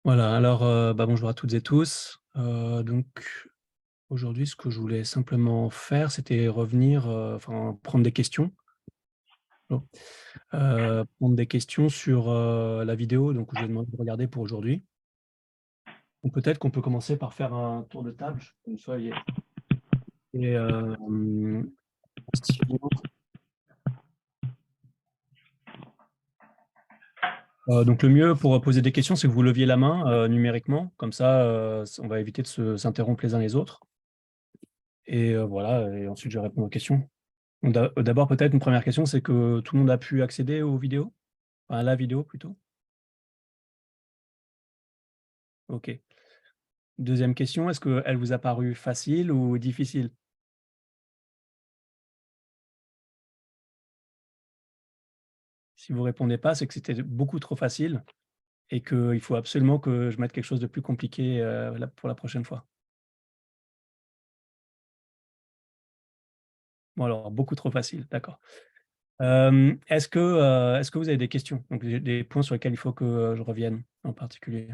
Voilà, alors, bonjour à toutes et tous. Donc aujourd'hui, ce que je voulais simplement faire, c'était revenir, enfin prendre des questions. Oh, prendre des questions sur, la vidéo donc que je vous ai demandé de regarder pour aujourd'hui. Donc peut-être qu'on peut commencer par faire un tour de table, comme ça et sinon, donc le mieux pour poser des questions, c'est que vous leviez la main, numériquement, comme ça, on va éviter de s'interrompre les uns les autres et voilà et ensuite je réponds aux questions. D'abord peut-être une première question, c'est que tout le monde a pu accéder aux vidéos? Enfin, à la vidéo plutôt? OK. Deuxième question, est-ce qu'elle vous a paru facile ou difficile? Si vous répondez pas, c'est que c'était beaucoup trop facile et qu'il faut absolument que je mette quelque chose de plus compliqué, la pour la prochaine fois. Bon alors beaucoup trop facile, d'accord. Est-ce que vous avez des questions? Donc des points sur lesquels il faut que, je revienne en particulier?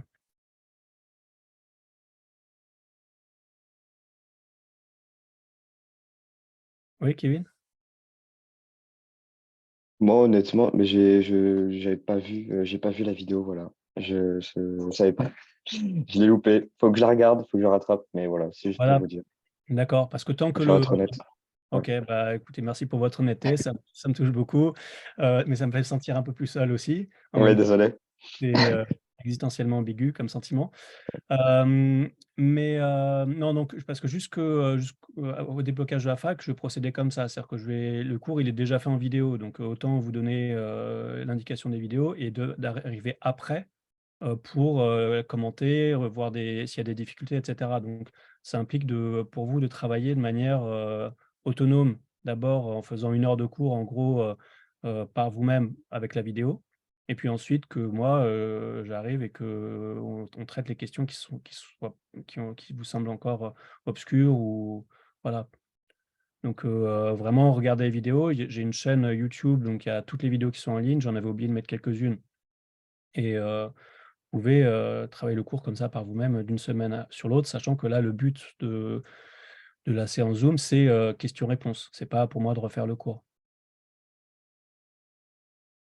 Oui, Kevin? Moi, honnêtement, mais j'ai pas vu la vidéo, voilà. Je savais pas. Je l'ai loupé. Faut que je la regarde, faut que je la rattrape. Mais voilà, c'est juste pour Voilà, vous dire. d'accord, parce que tant que Préfère le être honnête. Ouais. OK, bah, écoutez, merci pour votre honnêteté, ça me touche beaucoup, mais ça me fait sentir un peu plus seul aussi, en Ouais, même temps. désolé. C'est, existentiellement ambigu comme sentiment. Mais, non, donc parce que jusqu'au déblocage de la fac, je procédais comme ça. C'est-à-dire que le cours, il est déjà fait en vidéo, donc autant vous donner, l'indication des vidéos et d'arriver après, pour, commenter, revoir s'il y a des difficultés et cetera. Donc ça implique pour vous de travailler de manière, autonome. D'abord en faisant 1 heure de cours en gros, par vous-même avec la vidéo et puis ensuite que moi, j'arrive et qu'on traite les questions qui vous semblent encore, obscures ou voilà. Donc vraiment regarder les vidéos. J'ai une chaîne, YouTube, donc il y a toutes les vidéos qui sont en ligne. J'en avais oublié de mettre quelques-unes et vous pouvez, travailler le cours comme ça par vous-même, d'une semaine sur l'autre, sachant que là, le but de la séance Zoom, c'est, questions-réponses. C'est pas pour moi de refaire le cours,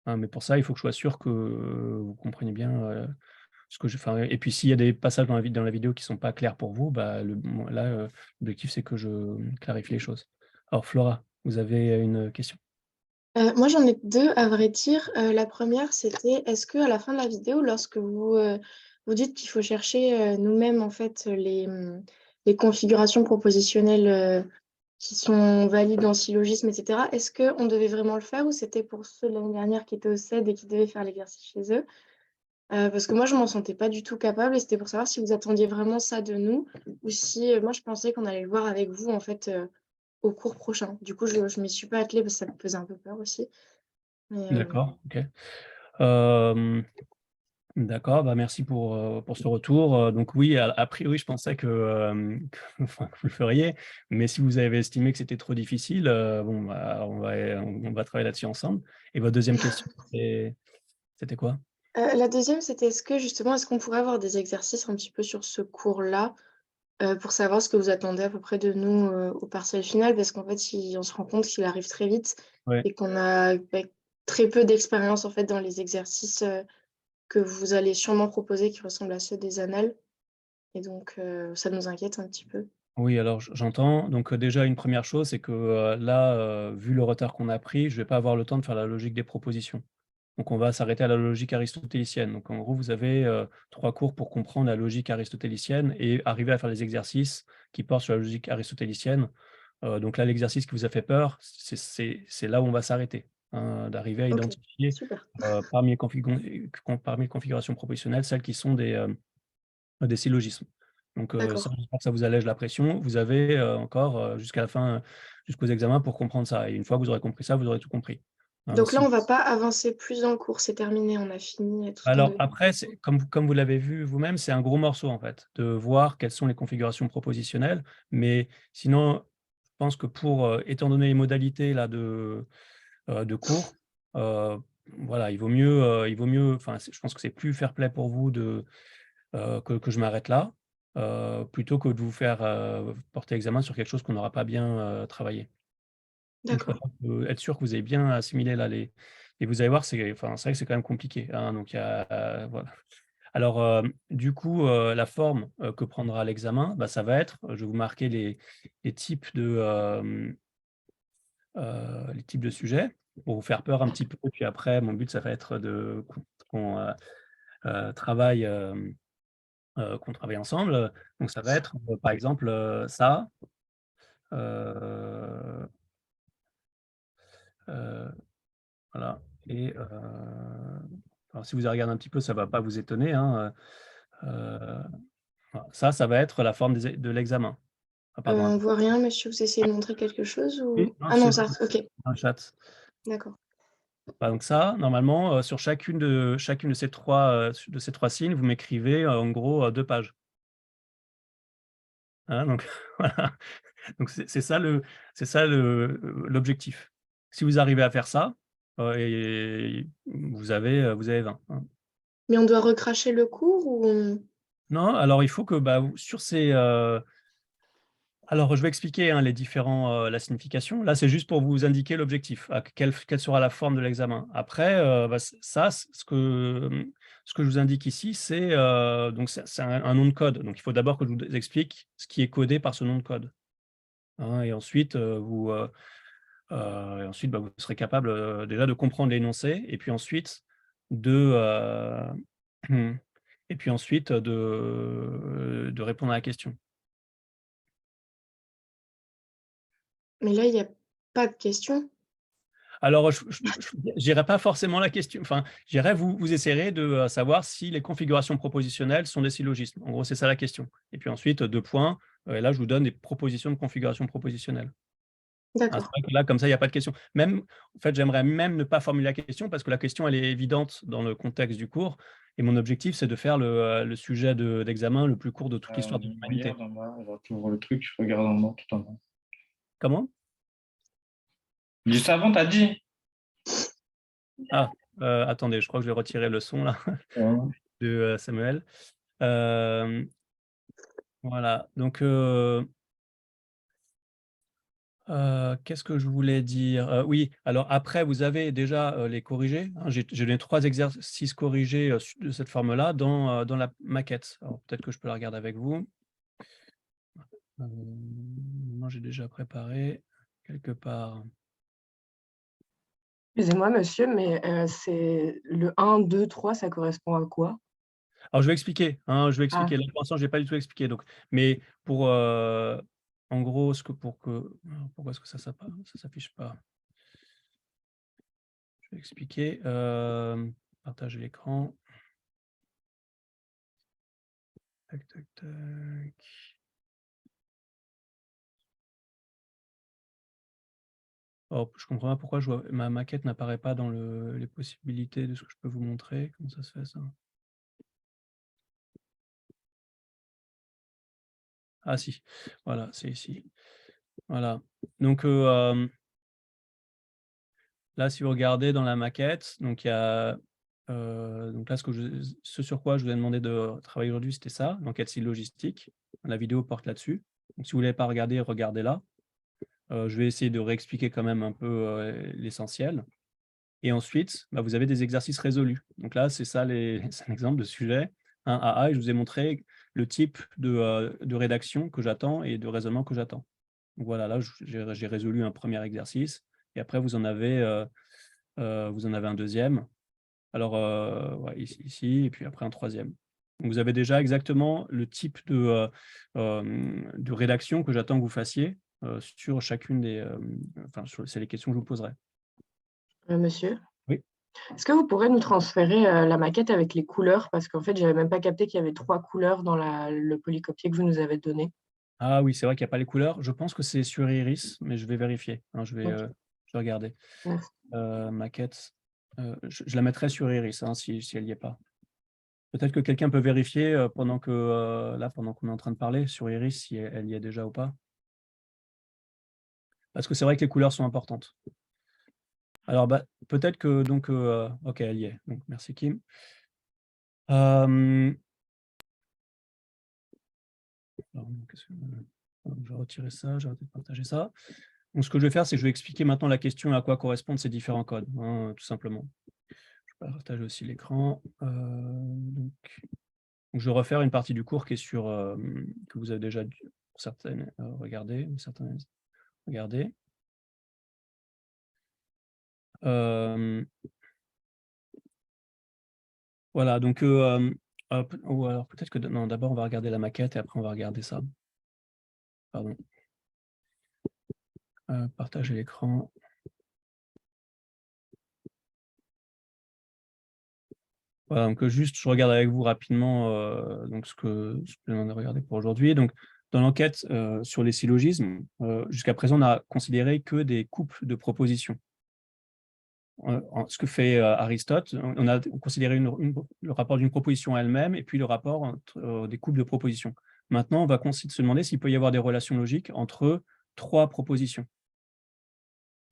hein, mais pour ça, il faut que je sois sûr que vous compreniez bien, ce que enfin et puis s'il y a des passages dans la vidéo qui sont pas clairs pour vous, bah, là, l'objectif, c'est que je clarifie les choses. Alors Flora, vous avez une question? Moi, j'en ai 2 à vrai dire. La première, c'était est-ce que à la fin de la vidéo, lorsque vous dites qu'il faut chercher, nous-mêmes, en fait, les configurations propositionnelles, qui sont valides en syllogisme et cetera, est-ce qu'on devait vraiment le faire ou c'était pour ceux de l'année dernière qui étaient au CED et qui devaient faire l'exercice chez eux? Parce que moi, je m'en sentais pas du tout capable et c'était pour savoir si vous attendiez vraiment ça de nous ou si, moi, je pensais qu'on allait le voir avec vous, en fait, au cours prochain. Du coup, je m'y suis pas attelée parce que ça me faisait un peu peur aussi. Mais, D'accord, OK. Hem D'accord, bah, merci pour ce retour, donc oui, a priori, je pensais que enfin, que vous le feriez, mais si vous avez estimé que c'était trop difficile, bon, bah, on va travailler là-dessus ensemble et votre deuxième question, c'était quoi? la deuxième, c'était est-ce qu'on pourrait avoir des exercices un petit peu sur ce cours-là, pour savoir ce que vous attendez à peu près de nous, au partiel final? Parce qu'en fait, si on se rend compte qu'il arrive très vite Ouais. et qu'on a, très peu d'expérience, en fait, dans les exercices, que vous allez sûrement proposer qui ressemblent à ceux des annales et donc ça nous inquiète un petit peu. Oui, alors j'entends. Donc, déjà une première chose, c'est que, là, vu le retard qu'on a pris, je vais pas avoir le temps de faire la logique des propositions. Donc on va s'arrêter à la logique aristotélicienne. Donc en gros, vous avez, 3 cours pour comprendre la logique aristotélicienne et arriver à faire les exercices qui portent sur la logique aristotélicienne. Donc là, l'exercice qui vous a fait peur, c'est là où on va s'arrêter, hein, d'arriver à OK, identifier, super. parmi les configurations propositionnelles, celles qui sont des syllogismes. Donc ça, D'accord. j'espère que ça vous allège la pression. Vous avez, encore, jusqu'à la fin, jusqu'aux examens pour comprendre ça et une fois que vous aurez compris ça, vous aurez tout compris. Hein, Donc là, si on va pas avancer plus dans le cours, c'est terminé, on a fini, tout ce qu'on Alors devait faire. après, c'est comme vous l'avez vu vous-même, c'est un gros morceau en fait, de voir quelles sont les configurations propositionnelles. Mais sinon, je pense que étant donné les modalités là de cours, heu, voilà, il vaut mieux, enfin, je pense que c'est plus fair-play pour vous que je m'arrête là, plutôt que de vous faire porter examen sur quelque chose qu'on n'aura pas bien travaillé. Donc je D'accord. préfère être sûr que vous avez bien assimilé là et vous allez voir, c'est vrai que c'est quand même compliqué, hein, donc il y a voilà. Alors, du coup, la forme, que prendra l'examen, bah, ça va être, je vais vous marquer les types les types de sujets pour vous faire peur un petit peu et puis après mon but ça va être de qu'on travaille, qu'on travaille ensemble. Donc ça va être, par exemple, ça, heu heu, voilà et alors si vous regardez un petit peu, ça ne va pas vous étonner, hein, voilà. Ça va être la forme de l'examen. Ah pardon, On attends. voit rien, monsieur, vous essayez de montrer quelque chose Oui, ou? non, Ah non, c'est ça, OK, dans le chat. d'accord. Bah, donc ça, normalement, sur chacune de ces 3 signes, vous m'écrivez, en gros, 2 pages. Hein, donc voilà. Donc c'est ça l'objectif. Si vous arrivez à faire ça, et vous avez 20, hein. Mais on doit recracher le cours ou on Non, alors il faut que, bah, vous sur ces, alors, je vais expliquer, hein, les différents, la signification. Là, c'est juste pour vous indiquer l'objectif, quelle sera la forme de l'examen. Après, bah, ce que je vous indique ici, c'est, donc c'est un nom de code. Donc il faut d'abord que je vous explique ce qui est codé par ce nom de code, hein et ensuite, bah, vous serez capable, déjà de comprendre l'énoncé et puis ensuite de, et puis ensuite de répondre à la question. mais là, il y a pas de question? Alors, je dirais pas forcément la question, enfin, je dirais vous essayerez de, savoir si les configurations propositionnelles sont des syllogismes. En gros, c'est ça la question. Et puis ensuite, 2 points, et là, je vous donne des propositions de configuration propositionnelle. Ah, c'est D'accord. vrai que là, comme ça, il y a pas de question. Même en fait, j'aimerais même ne pas formuler la question parce que la question, elle est évidente dans le contexte du cours et mon objectif, c'est de faire le sujet d'examen le plus court de toute l'histoire de l'humanité. Regarde en bas, alors tu ouvres le truc, je regarde en bas tout en bas. Comment? Juste avant, t'as dit? Ah, attendez, je crois que je vais retirer le son là Ouais. de, Samuel. Hem Voilà, donc qu'est-ce que je voulais dire? Oui, alors après vous avez déjà, les corrigés, hein. J'ai donné 3 exercices corrigés, de cette forme-là dans la maquette. Alors peut-être que je peux la regarder avec vous. Moi j'ai déjà préparé quelque part. Excusez-moi monsieur, mais c'est le 1, 2, 3, ça correspond à quoi? Alors je vais expliquer, hein, je vais Ah, expliquer. Là pour l'instant j'ai pas du tout expliqué donc mais pour, en gros pourquoi est-ce que ça s'affiche pas? Je vais expliquer, partager l'écran. Tac, tac, tac. Oh, je comprends pas pourquoi ma maquette n'apparaît pas dans les possibilités de ce que je peux vous montrer. Comment ça se fait ça? Ah si, voilà, c'est ici. Voilà. Donc, là, si vous regardez dans la maquette, donc il y a, donc là, ce sur quoi je vous ai demandé de travailler aujourd'hui, c'était ça, l'enquête syllogistique. La vidéo porte là-dessus. Donc si vous ne l'avez pas regardé, regardez-la. Je vais essayer de réexpliquer quand même un peu, l'essentiel. Et ensuite, bah, vous avez des exercices résolus. Donc là, c'est ça c'est un exemple de sujet 1 AA et je vous ai montré le type de rédaction que j'attends et de raisonnement que j'attends. Donc voilà, là, j'ai résolu un premier exercice et après vous en avez un deuxième. Alors, ouais, ici et puis après un troisième. Donc vous avez déjà exactement le type de rédaction que j'attends que vous fassiez, sur chacune enfin, c'est les questions que je vous poserai. monsieur? Oui? Est-ce que vous pourrez nous transférer, la maquette avec les couleurs? Parce qu'en fait, j'avais même pas capté qu'il y avait 3 couleurs dans le polycopier que vous nous avez donné. Ah oui, c'est vrai qu'il y a pas les couleurs. Je pense que c'est sur Iris, mais je vais vérifier, hein, OK, je vais regarder. merci. Maquette, je la mettrai sur Iris, hein, si elle y est pas. Peut-être que quelqu'un peut vérifier, pendant qu'on est en train de parler sur Iris si elle y est déjà ou pas? Parce que c'est vrai que les couleurs sont importantes. Alors, bah, peut-être que donc, OK, elle y est, donc merci Kim. Hem Alors, je vais retirer ça, je vais arrêter de partager ça. Donc, ce que je vais faire, c'est que je vais expliquer maintenant la question à quoi correspondent ces différents codes, hein, tout simplement. Je vais partager aussi l'écran. Donc, je vais refaire une partie du cours qui est sur, que vous avez déjà dû, certaines, regarder, certaines regarder. Voilà, donc, ou alors peut-être que non, d'abord on va regarder la maquette et après on va regarder ça. Pardon. Partager l'écran. Voilà, donc juste je regarde avec vous rapidement donc ce que l'on a regardé pour aujourd'hui. Donc, dans l'enquête sur les syllogismes, jusqu'à présent, on a considéré que des couples de propositions. Ce que fait Aristote, on a considéré le rapport d'une proposition elle-même et puis le rapport entre des couples de propositions. Maintenant, on va se demander s'il peut y avoir des relations logiques entre trois propositions.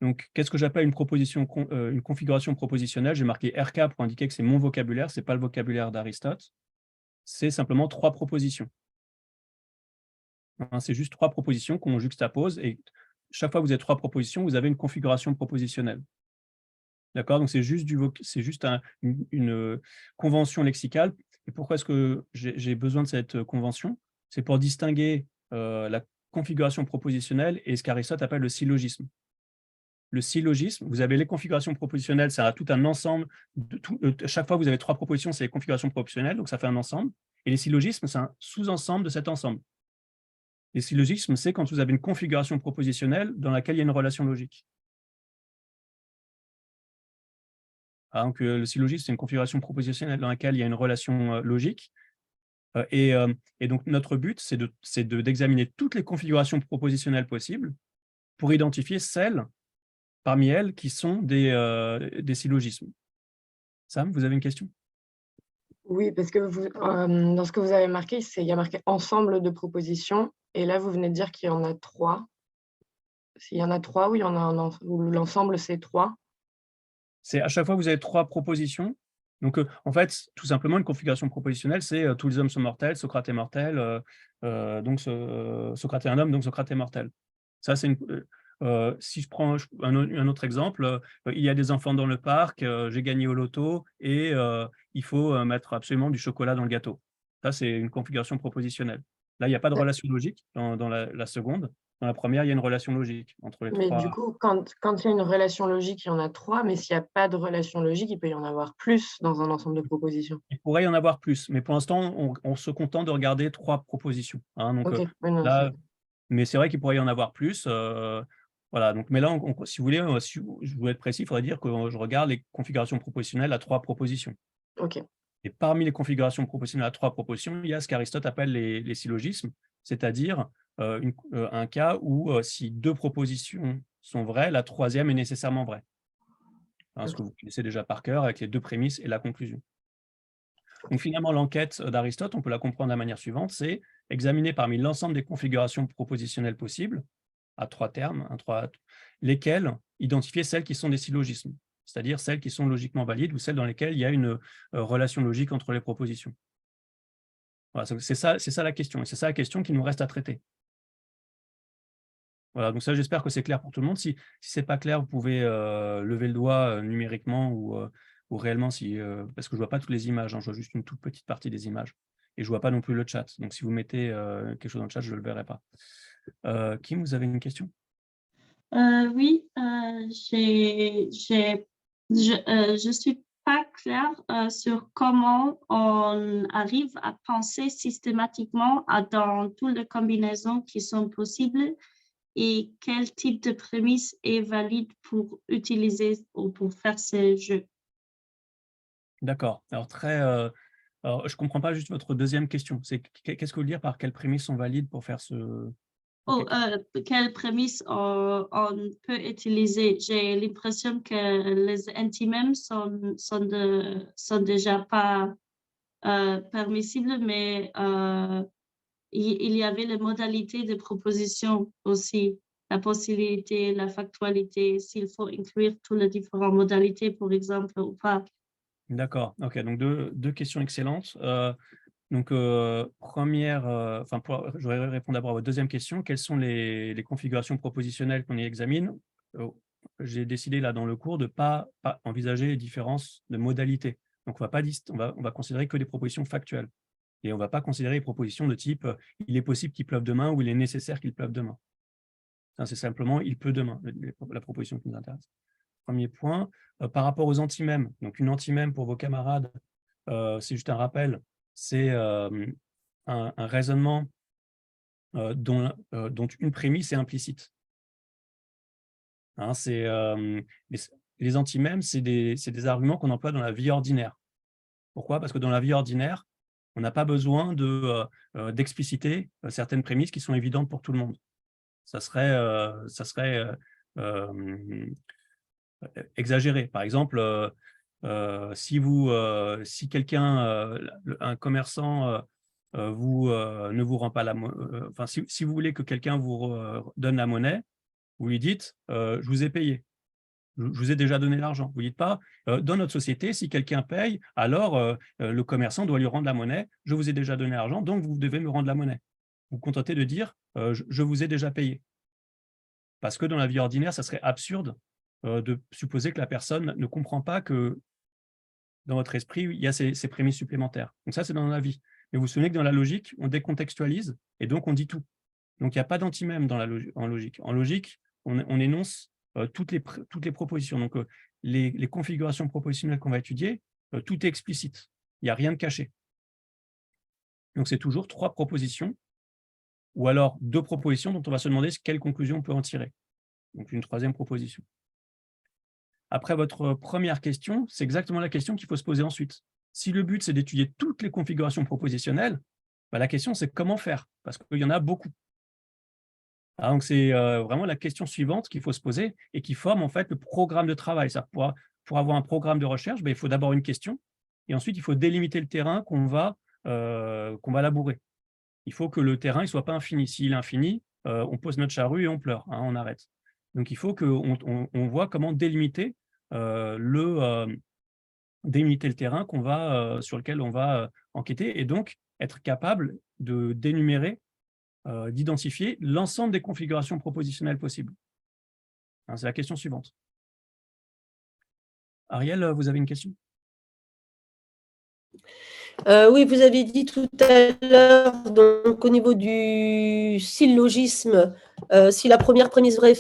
Donc, qu'est-ce que j'appelle une configuration propositionnelle? J'ai marqué RK pour indiquer que c'est mon vocabulaire, ce n'est pas le vocabulaire d'Aristote. C'est simplement trois propositions. C'est juste trois propositions qu'on juxtapose et chaque fois que vous avez trois propositions, vous avez une configuration propositionnelle. D'accord? Donc, c'est juste une convention lexicale. Et pourquoi est-ce que j'ai besoin de cette convention? C'est pour distinguer la configuration propositionnelle et ce qu'Aristote appelle le syllogisme. Le syllogisme, vous avez les configurations propositionnelles, ça a tout un ensemble. Chaque fois que vous avez trois propositions, c'est les configurations propositionnelles, donc ça fait un ensemble. Et les syllogismes, c'est un sous-ensemble de cet ensemble. Les syllogismes, c'est quand vous avez une configuration propositionnelle dans laquelle il y a une relation logique. Donc, le syllogisme, c'est une configuration propositionnelle dans laquelle il y a une relation logique. Et donc, notre but, c'est d'examiner toutes les configurations propositionnelles possibles pour identifier celles parmi elles qui sont des syllogismes. Sam, vous avez une question? Oui, parce que dans ce que vous avez marqué, il y a marqué ensemble de propositions. Et là, vous venez de dire qu'il y en a trois. S'il y en a trois, oui, ou l'ensemble, c'est trois. C'est à chaque fois que vous avez trois propositions. Donc, en fait, tout simplement, une configuration propositionnelle, c'est tous les hommes sont mortels, Socrate est mortel, donc Socrate est un homme, donc Socrate est mortel. Ça, c'est si je prends un autre exemple, il y a des enfants dans le parc, j'ai gagné au loto et il faut mettre absolument du chocolat dans le gâteau. Ça, c'est une configuration propositionnelle. Là, il n'y a pas de relation logique dans la seconde. Dans la première, il y a une relation logique entre les Mais trois. du coup, quand il y a une relation logique, il y en a trois, mais s'il n'y a pas de relation logique, il peut y en avoir plus dans un ensemble de propositions. Il pourrait y en avoir plus, mais pour l'instant, on se contente de regarder trois propositions. Donc, Ok, oui, non, là, mais c'est vrai qu'il pourrait y en avoir plus. Voilà, donc, mais là, si vous voulez, si je voulais être précis, il faudrait dire que je regarde les configurations propositionnelles à trois propositions. ok. Et parmi les configurations propositionnelles à trois propositions, il y a ce qu'Aristote appelle les syllogismes, c'est-à-dire un cas où si deux propositions sont vraies, la troisième est nécessairement vraie. Ce que vous connaissez déjà par cœur avec les deux prémices et la conclusion. Donc finalement, l'enquête d'Aristote, on peut la comprendre de la manière suivante, c'est examiner parmi l'ensemble des configurations propositionnelles possibles, à trois termes, lesquelles identifier celles qui sont des syllogismes, c'est-à-dire celles qui sont logiquement valides ou celles dans lesquelles il y a une relation logique entre les propositions. Voilà, c'est ça la question, et c'est ça la question qui nous reste à traiter. Voilà, donc ça, j'espère que c'est clair pour tout le monde. Si ce n'est pas clair, vous pouvez lever le doigt numériquement ou réellement, parce que je ne vois pas toutes les images, je vois juste une toute petite partie des images. Et je ne vois pas non plus le chat. Donc, si vous mettez quelque chose dans le chat, je ne le verrai pas. Kim, vous avez une question? Oui, je suis pas claire sur comment on arrive à penser systématiquement dans toutes les combinaisons qui sont possibles et quel type de prémisse est valide pour utiliser ou pour faire ce jeu. D'accord. Alors, je ne comprends pas juste votre deuxième question. Qu'est-ce que vous voulez dire par quelles prémisses sont valides pour faire ce… Quelles prémisses on peut utiliser? J'ai l'impression que les antimèmes sont déjà pas permissibles, mais il y avait les modalités de proposition aussi, la possibilité, la factualité, s'il faut inclure toutes les différentes modalités, par exemple, ou pas. D'accord. OK, donc deux questions excellentes. Donc, je vais répondre d'abord à votre deuxième question. Quelles sont les configurations propositionnelles qu'on y examine? J'ai décidé là dans le cours de pas envisager les différences de modalités. Donc, on va considérer que des propositions factuelles. Et on ne va pas considérer les propositions de type il est possible qu'il pleuve demain ou il est nécessaire qu'il pleuve demain. C'est simplement il peut demain, la proposition qui nous intéresse. Premier point. Par rapport aux antimèmes, donc une antimème pour vos camarades, c'est juste un rappel, c'est un raisonnement dont une prémisse est implicite. Hein, les antimèmes, c'est des arguments qu'on emploie dans la vie ordinaire. Pourquoi? Parce que dans la vie ordinaire, on n'a pas besoin d'expliciter certaines prémisses qui sont évidentes pour tout le monde. Ça serait exagéré. Par exemple, si quelqu'un, un commerçant, ne vous rend pas enfin, si vous voulez que quelqu'un vous donne la monnaie, vous lui dites je vous ai payé. Je vous ai déjà donné l'argent. Vous ne dites pas, dans notre société, si quelqu'un paye, alors le commerçant doit lui rendre la monnaie. Je vous ai déjà donné l'argent, donc vous devez me rendre la monnaie. Vous vous contentez de dire, je vous ai déjà payé. Parce que dans la vie ordinaire, ça serait absurde de supposer que la personne ne comprend pas que dans votre esprit, il y a ces prémices supplémentaires. Donc ça, c'est dans la vie. Mais vous vous souvenez que dans la logique, on décontextualise et donc on dit tout. Donc il n'y a pas d'antimème en logique. En logique, on énonce toutes les propositions. Donc, les configurations propositionnelles qu'on va étudier, tout est explicite. Il n'y a rien de caché. Donc, c'est toujours 3 propositions ou alors 2 propositions dont on va se demander quelle conclusion on peut en tirer. Donc, une 3e proposition. Après votre première question, c'est exactement la question qu'il faut se poser ensuite. Si le but, c'est d'étudier toutes les configurations propositionnelles, la question, c'est comment faire? Parce qu'il y en a beaucoup. Donc, c'est vraiment la question suivante qu'il faut se poser et qui forme en fait le programme de travail. Pour avoir un programme de recherche, il faut d'abord une question et ensuite il faut délimiter le terrain qu'on va labourer. Il faut que le terrain ne soit pas infini. S'il est infini, on pose notre charrue et on pleure, on arrête. Donc, il faut qu'on voit comment délimiter le terrain sur lequel on va enquêter et donc être capable d'énumérer d'identifier l'ensemble des configurations propositionnelles possibles. C'est la question suivante. Ariel, vous avez une question? Oui, vous avez dit tout à l'heure, donc au niveau du syllogisme, si la première prémisse vraie,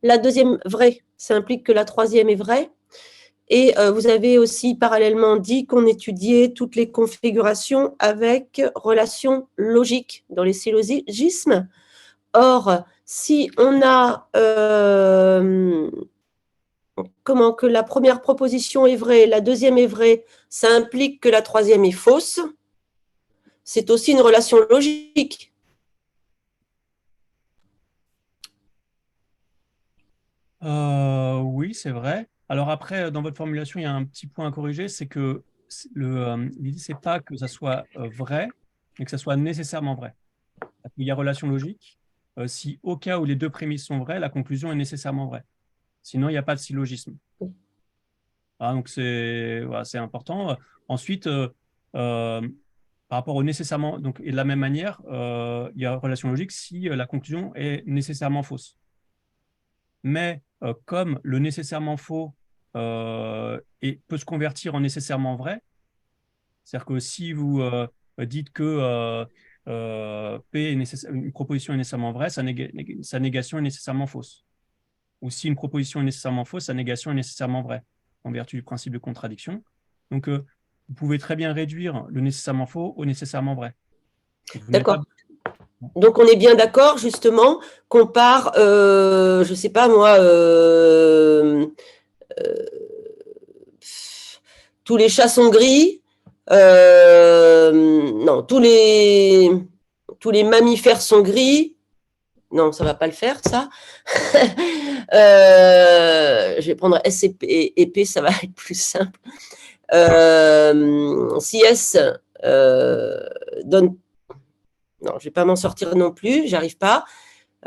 la deuxième vraie, ça implique que la troisième est vraie. Et vous avez aussi parallèlement dit qu'on étudiait toutes les configurations avec relation logique dans les syllogismes. Or, si on a que la première proposition est vraie, la deuxième est vraie, ça implique que la troisième est fausse, c'est aussi une relation logique. Oui, c'est vrai. Alors après, dans votre formulation, il y a un petit point à corriger, c'est que l'idée, ce n'est pas que ça soit vrai, mais que ça soit nécessairement vrai. Il y a relation logique. Si au cas où les 2 prémices sont vraies, la conclusion est nécessairement vraie. Sinon, il n'y a pas de syllogisme. Donc, c'est important. Ensuite, par rapport au nécessairement, donc, et de la même manière, il y a relation logique si la conclusion est nécessairement fausse. Mais comme le nécessairement faux peut se convertir en nécessairement vrai, c'est-à-dire que si vous dites que P une proposition est nécessairement vraie, sa négation est nécessairement fausse. Ou si une proposition est nécessairement fausse, sa négation est nécessairement vraie, en vertu du principe de contradiction. Donc, vous pouvez très bien réduire le nécessairement faux au nécessairement vrai. D'accord. Donc, on est bien d'accord, justement, qu'on part, je ne sais pas moi, tous les chats sont gris, non, tous les mammifères sont gris. Non, ça ne va pas le faire, ça. Je vais prendre S et P, ça va être plus simple. Si S donne... Non, je ne vais pas m'en sortir non plus, j'arrive pas.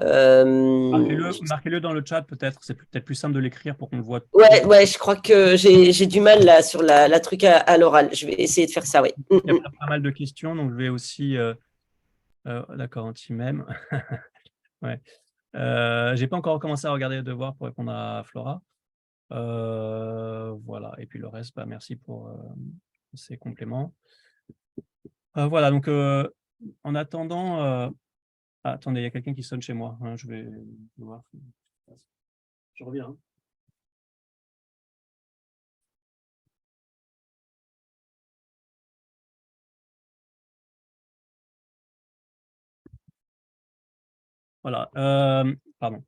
Marquez-le dans le chat, peut-être. C'est peut-être plus simple de l'écrire pour qu'on le voit. Ouais, je crois que j'ai du mal là sur la truc à l'oral. Je vais essayer de faire ça, oui. Il y a pas mal de questions, donc je vais aussi... d'accord, anti-mème. Ouais. Je n'ai pas encore commencé à regarder les devoirs pour répondre à Flora. Voilà, et puis le reste, merci pour ces compléments. Voilà, donc en attendant... attendez, il y a quelqu'un qui sonne chez moi. Hein, je vais voir. Je reviens. Hein. Voilà, pardon.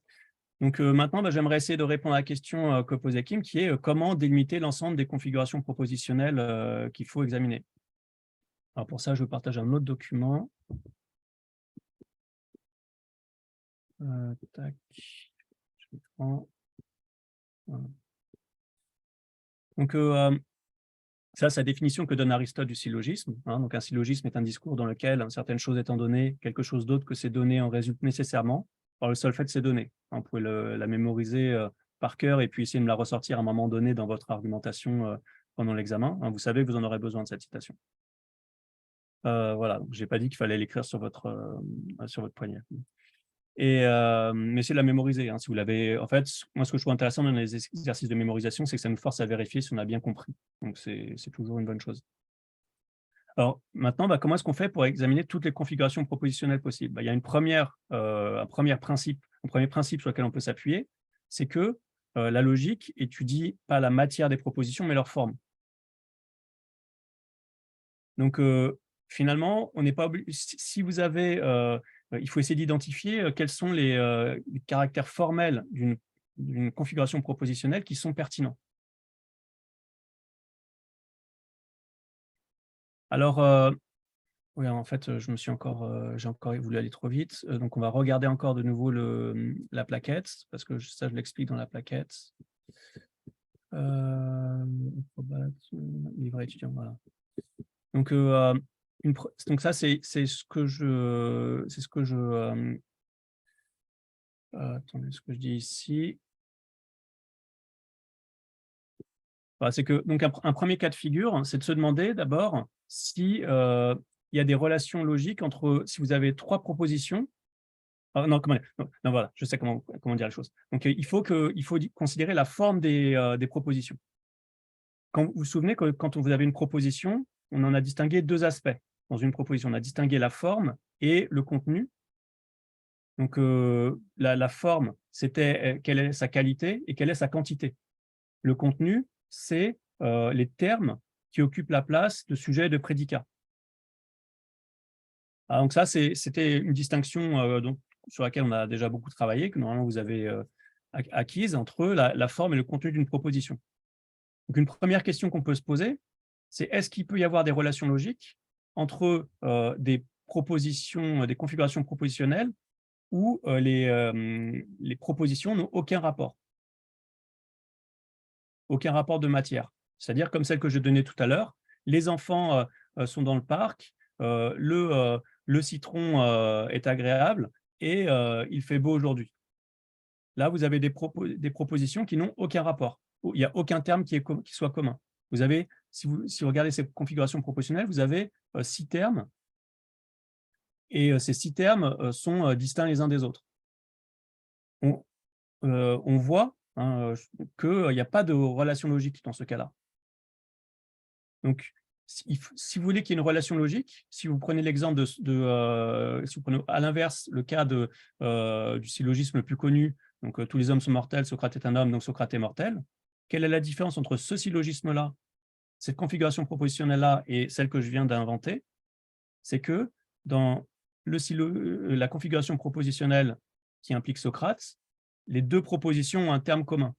Donc maintenant, j'aimerais essayer de répondre à la question que posait Kim, qui est comment délimiter l'ensemble des configurations propositionnelles qu'il faut examiner. Alors pour ça, je partage un autre document. Tac. Je le prends. Voilà. Donc ça, c'est la définition que donne Aristote du syllogisme. Hein. Donc un syllogisme est un discours dans lequel, certaines choses étant données, quelque chose d'autre que ces données en résulte nécessairement par le seul fait de ces données. Vous pouvez la mémoriser par cœur et puis essayer de me la ressortir à un moment donné dans votre argumentation pendant l'examen. Hein. Vous savez que vous en aurez besoin de cette citation. Voilà, je n'ai pas dit qu'il fallait l'écrire sur votre poignet. Mais c'est de la mémoriser. Hein, si vous l'avez, en fait, moi, ce que je trouve intéressant dans les exercices de mémorisation, c'est que ça nous force à vérifier si on a bien compris. Donc, c'est toujours une bonne chose. Alors, maintenant, comment est-ce qu'on fait pour examiner toutes les configurations propositionnelles possibles? Il y a un premier principe sur lequel on peut s'appuyer, c'est que la logique étudie pas la matière des propositions, mais leur forme. Donc, finalement, on n'est pas obligé. Si vous avez, il faut essayer d'identifier quels sont les caractères formels d'une configuration propositionnelle qui sont pertinents. Alors, oui, en fait, j'ai encore voulu aller trop vite. Donc, on va regarder encore de nouveau la plaquette, parce que ça, je l'explique dans la plaquette. Livret étudiant, voilà. Donc, ça, c'est ce que je attendez, ce que je dis ici. Voilà, c'est que donc un premier cas de figure, c'est de se demander d'abord si il y a des relations logiques entre, si vous avez 3 propositions. Non, voilà, je sais comment dire les choses. Donc, il faut considérer la forme des propositions. Vous vous souvenez que quand vous avez une proposition, on en a distingué 2 aspects. Dans une proposition, on a distingué la forme et le contenu. Donc, la forme, c'était quelle est sa qualité et quelle est sa quantité. Le contenu, c'est les termes qui occupent la place de sujet et de prédicat. Donc ça, c'était une distinction sur laquelle on a déjà beaucoup travaillé, que normalement vous avez acquise entre la forme et le contenu d'une proposition. Donc une première question qu'on peut se poser, c'est est-ce qu'il peut y avoir des relations logiques entre des configurations propositionnelles où les propositions n'ont aucun rapport de matière. C'est-à-dire comme celle que je donnais tout à l'heure, les enfants sont dans le parc, le citron est agréable et il fait beau aujourd'hui. Là, vous avez des propositions qui n'ont aucun rapport. Il n'y a aucun terme qui soit commun. Vous avez, si vous regardez ces configurations propositionnelles, vous avez 6 termes et ces 6 termes sont distincts les uns des autres. On voit qu'il n'y a pas de relation logique dans ce cas-là. Donc, si vous voulez qu'il y ait une relation logique, si vous prenez l'exemple si vous prenez à l'inverse le cas du syllogisme le plus connu, donc tous les hommes sont mortels, Socrate est un homme, donc Socrate est mortel, quelle est la différence entre ce syllogisme-là, cette configuration propositionnelle-là et celle que je viens d'inventer? C'est que dans la configuration propositionnelle qui implique Socrate, les 2 propositions ont un terme commun.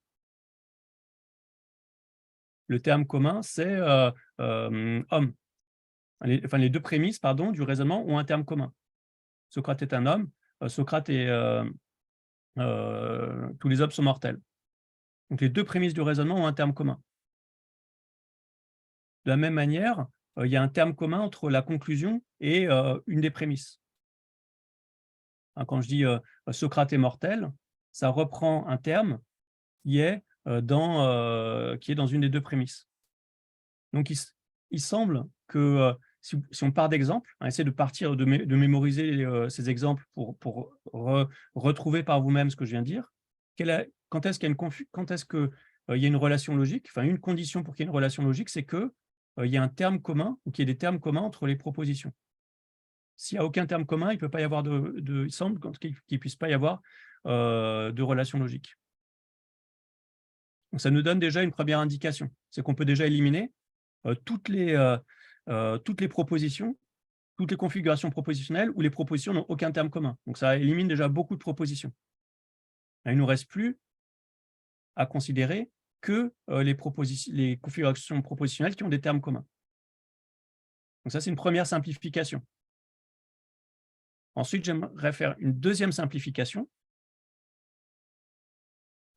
Le terme commun, c'est homme. Les 2 prémices du raisonnement ont un terme commun. Socrate est un homme, Socrate et tous les hommes sont mortels. Donc les 2 prémices du raisonnement ont un terme commun. De la même manière, il y a un terme commun entre la conclusion et une des prémices. Hein, quand je dis Socrate est mortel, ça reprend un terme qui est dans une des deux prémisses. Donc, il semble que si on part d'exemples, hein, essayez de partir, de mémoriser ces exemples pour retrouver par vous-même ce que je viens de dire. Quand est-ce qu'il y a une relation logique? Enfin, une condition pour qu'il y ait une relation logique, c'est qu'il y a un terme commun ou qu'il y ait des termes communs entre les propositions. S'il n'y a aucun terme commun, il peut pas y avoir il semble qu'il ne puisse pas y avoir de relation logique. Donc, ça nous donne déjà une première indication. C'est qu'on peut déjà éliminer toutes les propositions, toutes les configurations propositionnelles où les propositions n'ont aucun terme commun. Donc, ça élimine déjà beaucoup de propositions. Il ne nous reste plus à considérer que les configurations propositionnelles qui ont des termes communs. Donc, ça, c'est une première simplification. Ensuite, j'aimerais faire une deuxième simplification.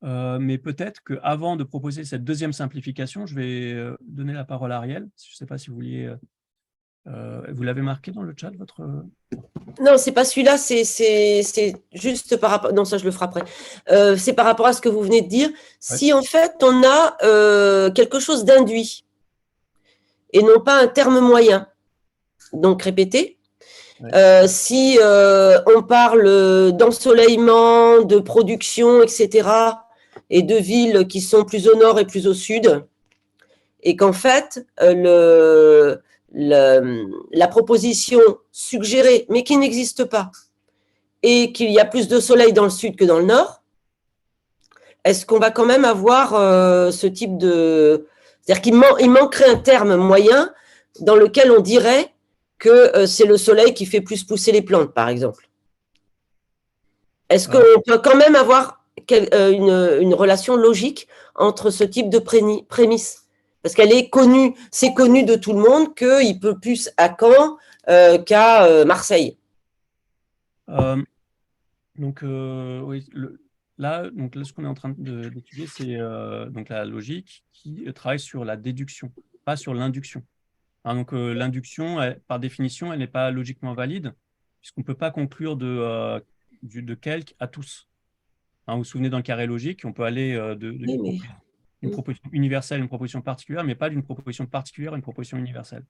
Mais peut-être qu'avant de proposer cette deuxième simplification, je vais donner la parole à Ariel. Je ne sais pas si vous vouliez... vous l'avez marqué dans le chat, votre... Non, c'est pas celui-là, c'est juste par rapport... Non, ça, je le ferai après. C'est par rapport à ce que vous venez de dire. Ouais. Si, en fait, on a quelque chose d'induit et non pas un terme moyen, donc répété, ouais. Si on parle d'ensoleillement, de production, etc., et de villes qui sont plus au nord et plus au sud, et qu'en fait, la proposition suggérée, mais qui n'existe pas, et qu'il y a plus de soleil dans le sud que dans le nord, est-ce qu'on va quand même avoir ce type de... C'est-à-dire qu'il manquerait un terme moyen dans lequel on dirait que c'est le soleil qui fait plus pousser les plantes, par exemple. Est-ce qu'on peut quand même avoir une relation logique entre ce type de prémisse? Parce qu'elle est connue, c'est connu de tout le monde qu'il pleut plus à Caen qu'à Marseille. Oui, là, ce qu'on est en train d'étudier, c'est donc la logique qui travaille sur la déduction, pas sur l'induction. Hein, donc l'induction, par définition, elle n'est pas logiquement valide, puisqu'on ne peut pas conclure de quelque à tous. Hein, vous vous souvenez, dans le carré logique, on peut aller d'une proposition universelle à une proposition particulière, mais pas d'une proposition particulière à une proposition universelle.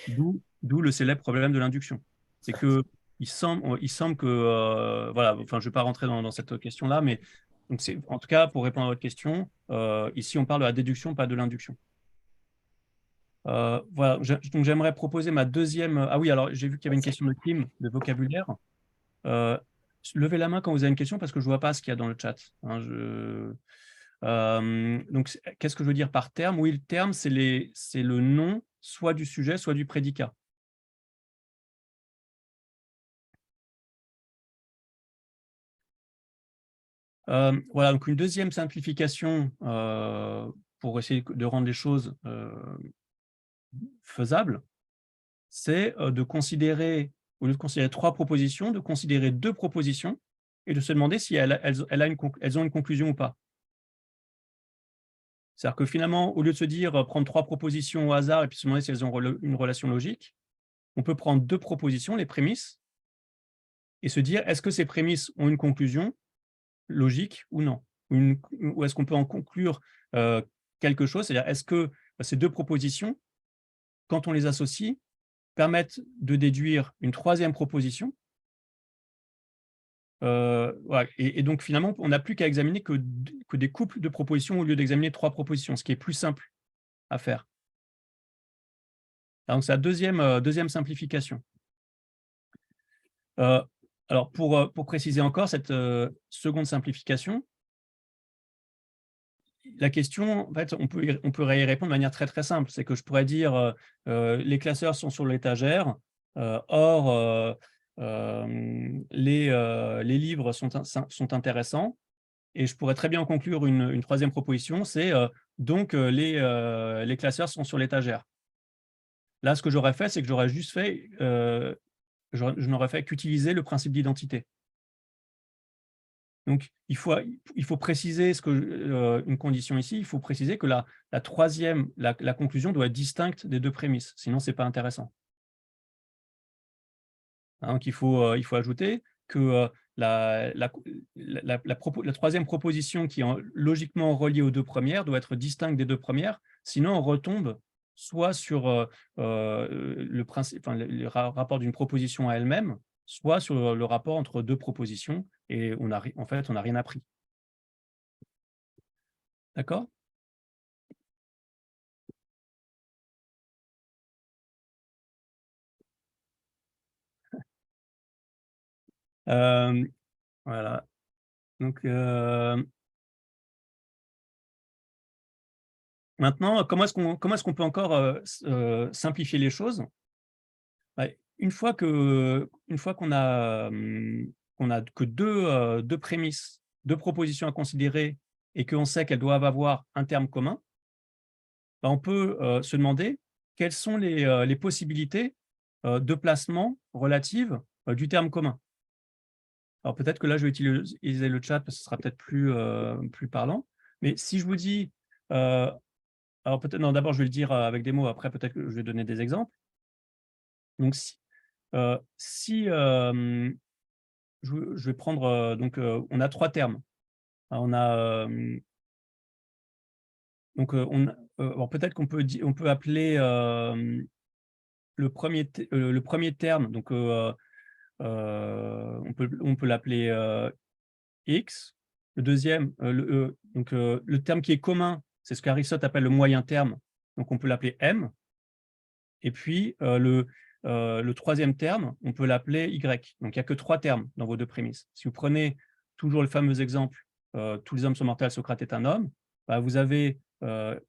D'où le célèbre problème de l'induction. C'est qu'il semble que, voilà, enfin, je ne vais pas rentrer dans cette question-là, mais donc en tout cas, pour répondre à votre question, ici, on parle de la déduction, pas de l'induction. Voilà, donc j'aimerais proposer ma deuxième... Ah oui, alors j'ai vu qu'il y avait une question de Kim, de vocabulaire. Levez la main quand vous avez une question, parce que je ne vois pas ce qu'il y a dans le chat. Hein, donc, qu'est-ce que je veux dire par terme? Oui, le terme, c'est le nom, soit du sujet, soit du prédicat. Voilà, donc une deuxième simplification pour essayer de rendre les choses faisables, c'est de considérer, au lieu de considérer 3 propositions, de considérer 2 propositions et de se demander si elles ont une conclusion ou pas. C'est-à-dire que finalement, au lieu de se dire prendre 3 propositions au hasard et puis se demander si elles ont une relation logique, on peut prendre 2 propositions, les prémisses, et se dire est-ce que ces prémisses ont une conclusion logique ou non, ou est-ce qu'on peut en conclure quelque chose, c'est-à-dire est-ce que ces 2 propositions, quand on les associe, permettent de déduire une 3e proposition. Voilà. Et donc finalement, on n'a plus qu'à examiner que des couples de propositions au lieu d'examiner 3 propositions, ce qui est plus simple à faire. Alors, donc c'est la deuxième simplification. Alors pour préciser encore cette seconde simplification, la question, en fait, on peut y répondre de manière très très simple. C'est que je pourrais dire les classeurs sont sur l'étagère, or les livres sont intéressants, et je pourrais très bien en conclure une 3e proposition, c'est donc les classeurs sont sur l'étagère. Là, ce que j'aurais fait, c'est que j'aurais juste fait, je n'aurais fait qu'utiliser le principe d'identité. Donc, il faut préciser une condition ici, il faut préciser que la conclusion doit être distincte des 2 prémisses, sinon ce n'est pas intéressant. Donc, il faut ajouter que la troisième proposition qui est logiquement reliée aux deux premières doit être distincte des deux premières, sinon on retombe soit sur le rapport d'une proposition à elle-même, soit sur le rapport entre deux propositions, et en fait, on n'a rien appris. D'accord? Voilà. Donc, maintenant, comment est-ce qu'on peut encore simplifier les choses? Une fois qu'on a, que deux prémisses, deux propositions à considérer et qu'on sait qu'elles doivent avoir un terme commun, on peut se demander quelles sont les possibilités de placement relatives du terme commun. Alors peut-être que là, je vais utiliser le chat parce que ce sera peut-être plus parlant. Mais si je vous dis, alors peut-être, non, d'abord je vais le dire avec des mots, après peut-être que je vais donner des exemples. Donc si je vais prendre, donc on a trois termes. Alors, on a, donc alors peut-être qu'on peut appeler le premier terme, donc on peut l'appeler X. Le deuxième, donc le terme qui est commun, c'est ce qu'Aristote appelle le moyen terme, donc on peut l'appeler M. Et puis le troisième terme, on peut l'appeler Y. Donc il n'y a que trois termes dans vos deux prémisses. Si vous prenez toujours le fameux exemple, tous les hommes sont mortels, Socrate est un homme, vous avez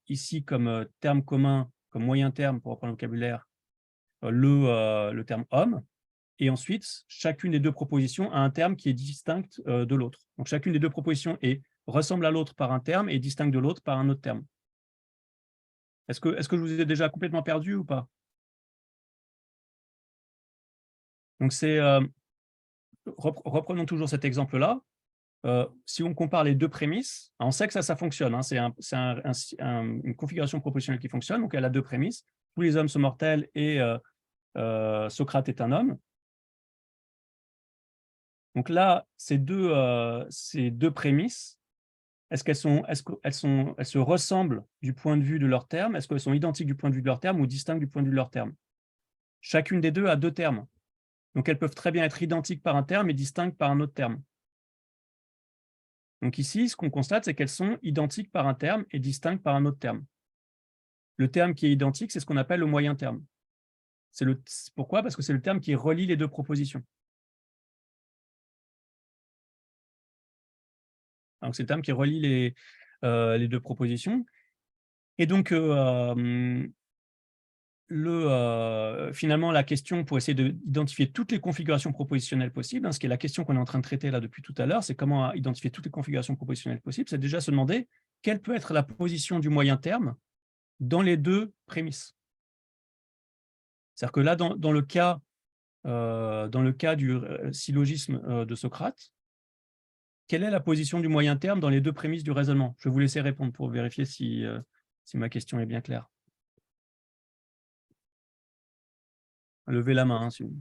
ici comme terme commun, comme moyen terme, pour reprendre le vocabulaire, le terme homme. Et ensuite, chacune des deux propositions a un terme qui est distinct de l'autre. Donc, chacune des deux propositions ressemble à l'autre par un terme et distincte de l'autre par un autre terme. Est-ce que je vous ai déjà complètement perdu ou pas? Donc, reprenons toujours cet exemple-là. Si on compare les deux prémisses, on sait que ça fonctionne. Hein, c'est une configuration propositionnelle qui fonctionne. Donc, elle a deux prémisses. Tous les hommes sont mortels et Socrate est un homme. Donc là, ces deux prémisses, est-ce qu'elles se ressemblent du point de vue de leur terme? Est-ce qu'elles sont identiques du point de vue de leur terme ou distinctes du point de vue de leur terme? Chacune des deux a deux termes. Donc elles peuvent très bien être identiques par un terme et distinctes par un autre terme. Donc ici, ce qu'on constate, c'est qu'elles sont identiques par un terme et distinctes par un autre terme. Le terme qui est identique, c'est ce qu'on appelle le moyen terme. Pourquoi? Parce que c'est le terme qui relie les deux propositions. Donc, c'est le terme qui relie les deux propositions. Et donc, finalement, la question pour essayer d'identifier toutes les configurations propositionnelles possibles, ce qui est la question qu'on est en train de traiter là depuis tout à l'heure, c'est comment identifier toutes les configurations propositionnelles possibles, c'est déjà se demander quelle peut être la position du moyen terme dans les deux prémisses. C'est-à-dire que là, dans le cas du syllogisme de Socrate, quelle est la position du moyen terme dans les deux prémisses du raisonnement? Je vais vous laisser répondre pour vérifier si ma question est bien claire. Levez la main. Si vous...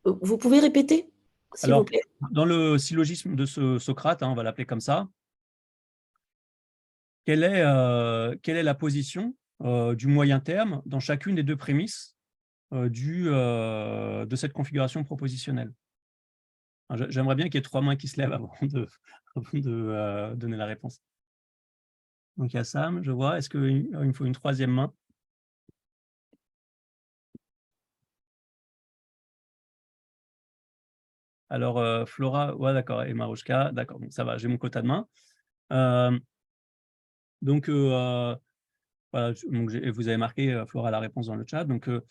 Vous pouvez répéter, s'il vous plaît? Dans le syllogisme de Socrate, on va l'appeler comme ça, quelle est la position du moyen terme dans chacune des deux prémisses de cette configuration propositionnelle? J'aimerais bien qu'il y ait trois mains qui se lèvent avant de donner la réponse. Donc, il y a Sam, je vois. Est-ce qu'il me faut une troisième main? Alors, Flora, ouais, d'accord, et Marouchka, d'accord, donc ça va, j'ai mon quota de main. Donc, voilà, donc vous avez marqué, Flora, la réponse dans le chat. Donc, alors,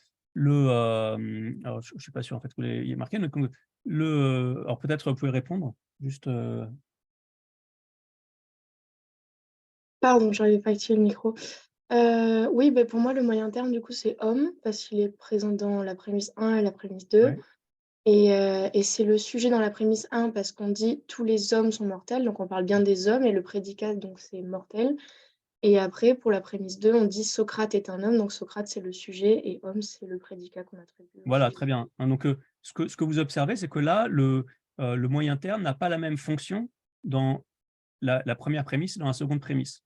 je ne suis pas sûr en fait que vous l'ayez marqué. Donc, alors, peut-être vous pouvez répondre, juste. Pardon, je n'arrivais pas à activer le micro. Oui, pour moi, le moyen terme, du coup, c'est homme, parce qu'il est présent dans la prémisse 1 et la prémisse 2. Ouais. Et c'est le sujet dans la prémisse 1, parce qu'on dit « tous les hommes sont mortels », donc on parle bien des hommes, et le prédicat, donc c'est « mortel ». Et après, pour la prémisse 2, on dit « Socrate est un homme », donc Socrate, c'est le sujet, et homme, c'est le prédicat qu'on attribue. Voilà, très bien. Donc, ce que vous observez, c'est que là, le moyen terme n'a pas la même fonction dans la première prémisse et dans la seconde prémisse.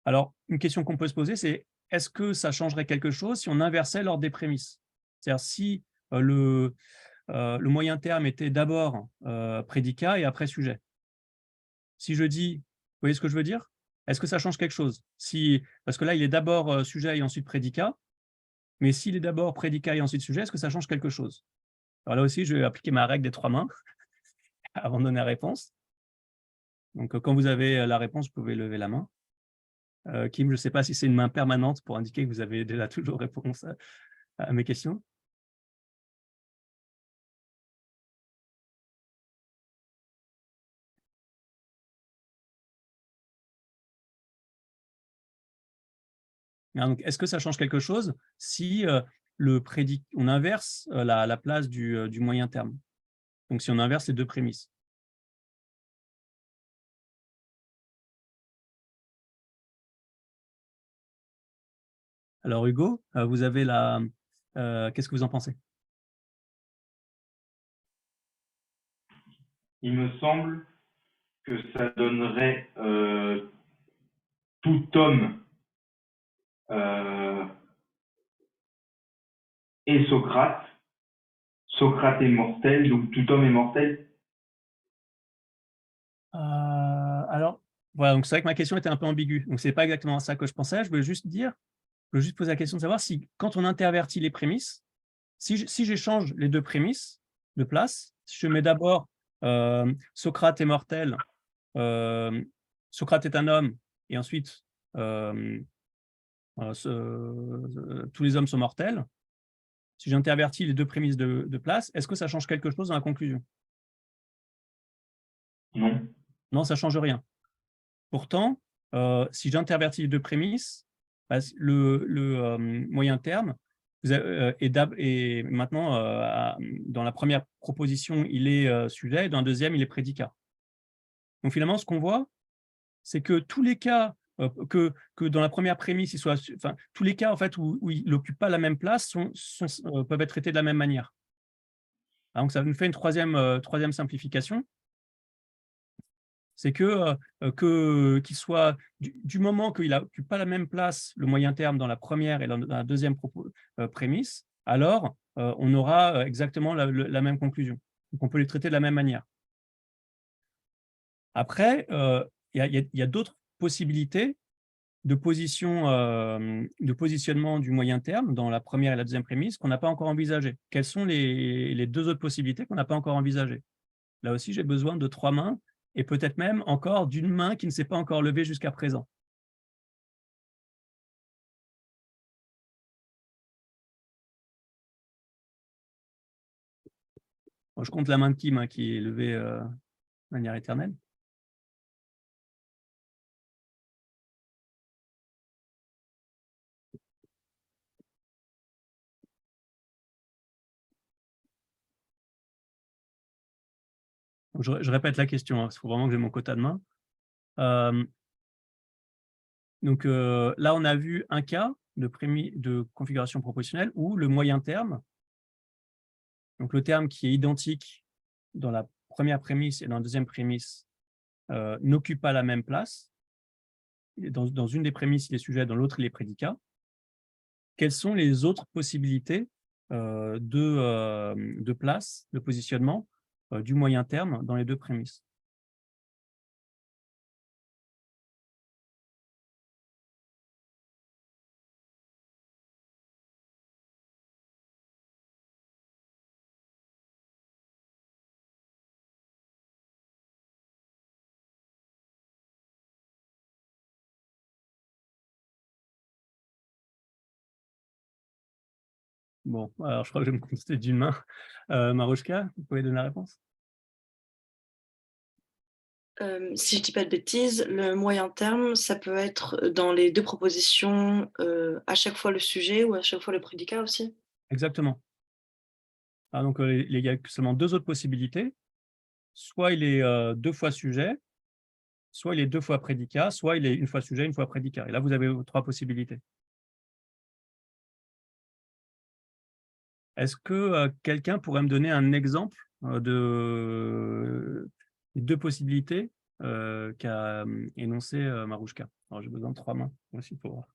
Alors, une question qu'on peut se poser, c'est est-ce que ça changerait quelque chose si on inversait l'ordre des prémisses? C'est-à-dire si le moyen terme était d'abord prédicat et après sujet. Si je dis, vous voyez ce que je veux dire? Est-ce que ça change quelque chose? Parce que là, il est d'abord sujet et ensuite prédicat, mais s'il est d'abord prédicat et ensuite sujet, est-ce que ça change quelque chose? Alors là aussi, je vais appliquer ma règle des 3 mains avant de donner la réponse. Donc, quand vous avez la réponse, vous pouvez lever la main. Kim, je ne sais pas si c'est une main permanente pour indiquer que vous avez déjà toujours réponse à mes questions. Donc, est-ce que ça change quelque chose si on inverse la place du moyen terme? Donc, si on inverse les 2 prémisses. Alors, Hugo, vous avez qu'est-ce que vous en pensez? Il me semble que ça donnerait tout homme et Socrate. Socrate est mortel, donc tout homme est mortel. Alors, voilà, donc c'est vrai que ma question était un peu ambiguë. Donc, ce n'est pas exactement ça que je pensais. Je veux juste poser la question de savoir si, quand on intervertit les prémisses, si j'échange les 2 prémisses de place, si je mets d'abord Socrate est mortel, Socrate est un homme, et ensuite tous les hommes sont mortels, si j'intervertis les 2 prémisses de place, est-ce que ça change quelque chose dans la conclusion? Non. Non, ça ne change rien. Pourtant, si j'intervertis les 2 prémisses, le moyen terme est maintenant, dans la première proposition, il est sujet, et dans la deuxième, il est prédicat. Donc finalement, ce qu'on voit, c'est que tous les cas, que dans la première prémisse, tous les cas en fait, où il n'occupe pas la même place peuvent être traités de la même manière. Donc ça nous fait une troisième simplification. C'est qu'il soit, du moment qu'il n'occupe pas la même place, le moyen terme, dans la première et dans la deuxième prémisse, alors on aura exactement la même conclusion. Donc on peut les traiter de la même manière. Après, il y a d'autres possibilités de positionnement du moyen terme dans la première et la deuxième prémisse qu'on n'a pas encore envisagées. Quelles sont les 2 autres possibilités qu'on n'a pas encore envisagées? Là aussi, j'ai besoin de 3 mains, et peut-être même encore d'une main qui ne s'est pas encore levée jusqu'à présent. Bon, je compte la main de Kim, qui est levée de manière éternelle. Je répète la question, il faut vraiment que j'ai mon quota de main. Donc là, on a vu un cas de configuration proportionnelle où le moyen terme, donc le terme qui est identique dans la première prémisse et dans la deuxième prémisse, n'occupe pas la même place. Dans une des prémisses, il est sujet, dans l'autre, il est prédicat. Quelles sont les autres possibilités de place, de positionnement du moyen terme dans les 2 prémisses? Bon, alors je crois que je vais me contenter d'une main. Marouchka, vous pouvez donner la réponse? Si je ne dis pas de bêtises, le moyen terme, ça peut être dans les 2 propositions, à chaque fois le sujet ou à chaque fois le prédicat aussi? Exactement. Donc, il y a seulement 2 autres possibilités. Soit il est 2 fois sujet, soit il est 2 fois prédicat, soit il est 1 fois sujet, 1 fois prédicat. Et là, vous avez 3 possibilités. Est-ce que quelqu'un pourrait me donner un exemple des deux possibilités qu'a énoncé Marouchka? Alors, j'ai besoin de 3 mains aussi pour…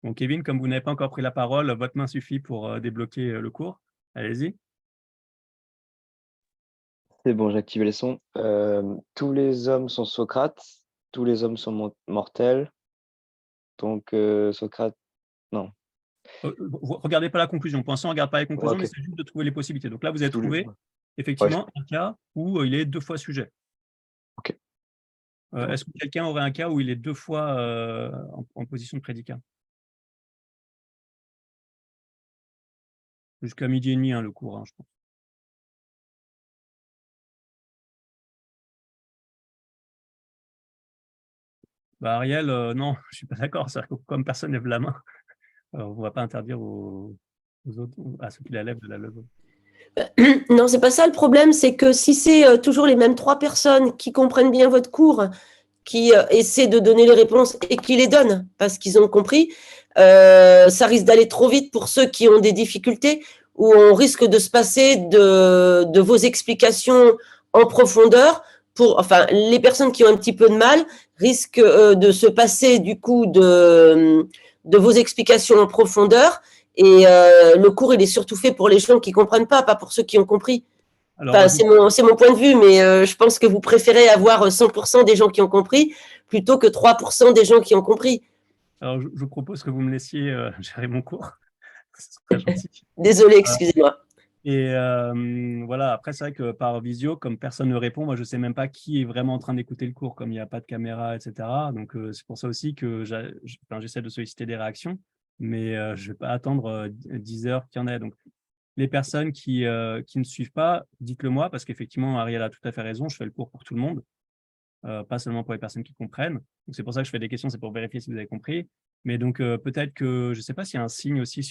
Bon, Kevin, comme vous n'avez pas encore pris la parole, votre main suffit pour débloquer le cours. Allez-y. C'est bon, j'ai activé les sons. Tous les hommes sont Socrate, tous les hommes sont mortels. Donc, Socrate, non. Regardez pas la conclusion. Pour l'instant, on ne regarde pas les conclusions, Ok. mais c'est juste de trouver les possibilités. Donc là, vous avez Tous les- trouvé ouais. effectivement un cas où il est 2 fois sujet. Ok. Est-ce que quelqu'un aurait un cas où il est 2 fois en position de prédicat? Jusqu'à 12h30, hein, le cours, hein, je pense. Bah, Ariel, non, je ne suis pas d'accord. C'est-à-dire que comme personne lève la main, on ne va pas interdire aux autres, à ceux qui la lèvent de la lever. Non, c'est pas ça le problème, c'est que si c'est toujours les mêmes 3 personnes qui comprennent bien votre cours, qui essaient de donner les réponses et qui les donnent parce qu'ils ont compris, ça risque d'aller trop vite pour ceux qui ont des difficultés, où on risque de se passer de vos explications en profondeur. Enfin, les personnes qui ont un petit peu de mal risquent de se passer du coup de vos explications en profondeur. Et le cours, il est surtout fait pour les gens qui ne comprennent pas pour ceux qui ont compris. Alors, Enfin, c'est mon point de vue, mais je pense que vous préférez avoir 100% des gens qui ont compris plutôt que 3% des gens qui ont compris. alors, je propose que vous me laissiez gérer mon cours. C'est très gentil. Désolé, excusez-moi. Et voilà, après, c'est vrai que par visio, comme personne ne répond, moi, je ne sais même pas qui est vraiment en train d'écouter le cours, comme il n'y a pas de caméra, etc. Donc, c'est pour ça aussi que j'essaie de solliciter des réactions, mais je ne vais pas attendre 10 heures qu'il y en ait. Donc, les personnes qui ne suivent pas, dites-le moi, parce qu'effectivement, Ariel a tout à fait raison, je fais le cours pour tout le monde, pas seulement pour les personnes qui comprennent. Donc, c'est pour ça que je fais des questions, c'est pour vérifier si vous avez compris. Mais donc, peut-être que, je ne sais pas s'il y a un signe aussi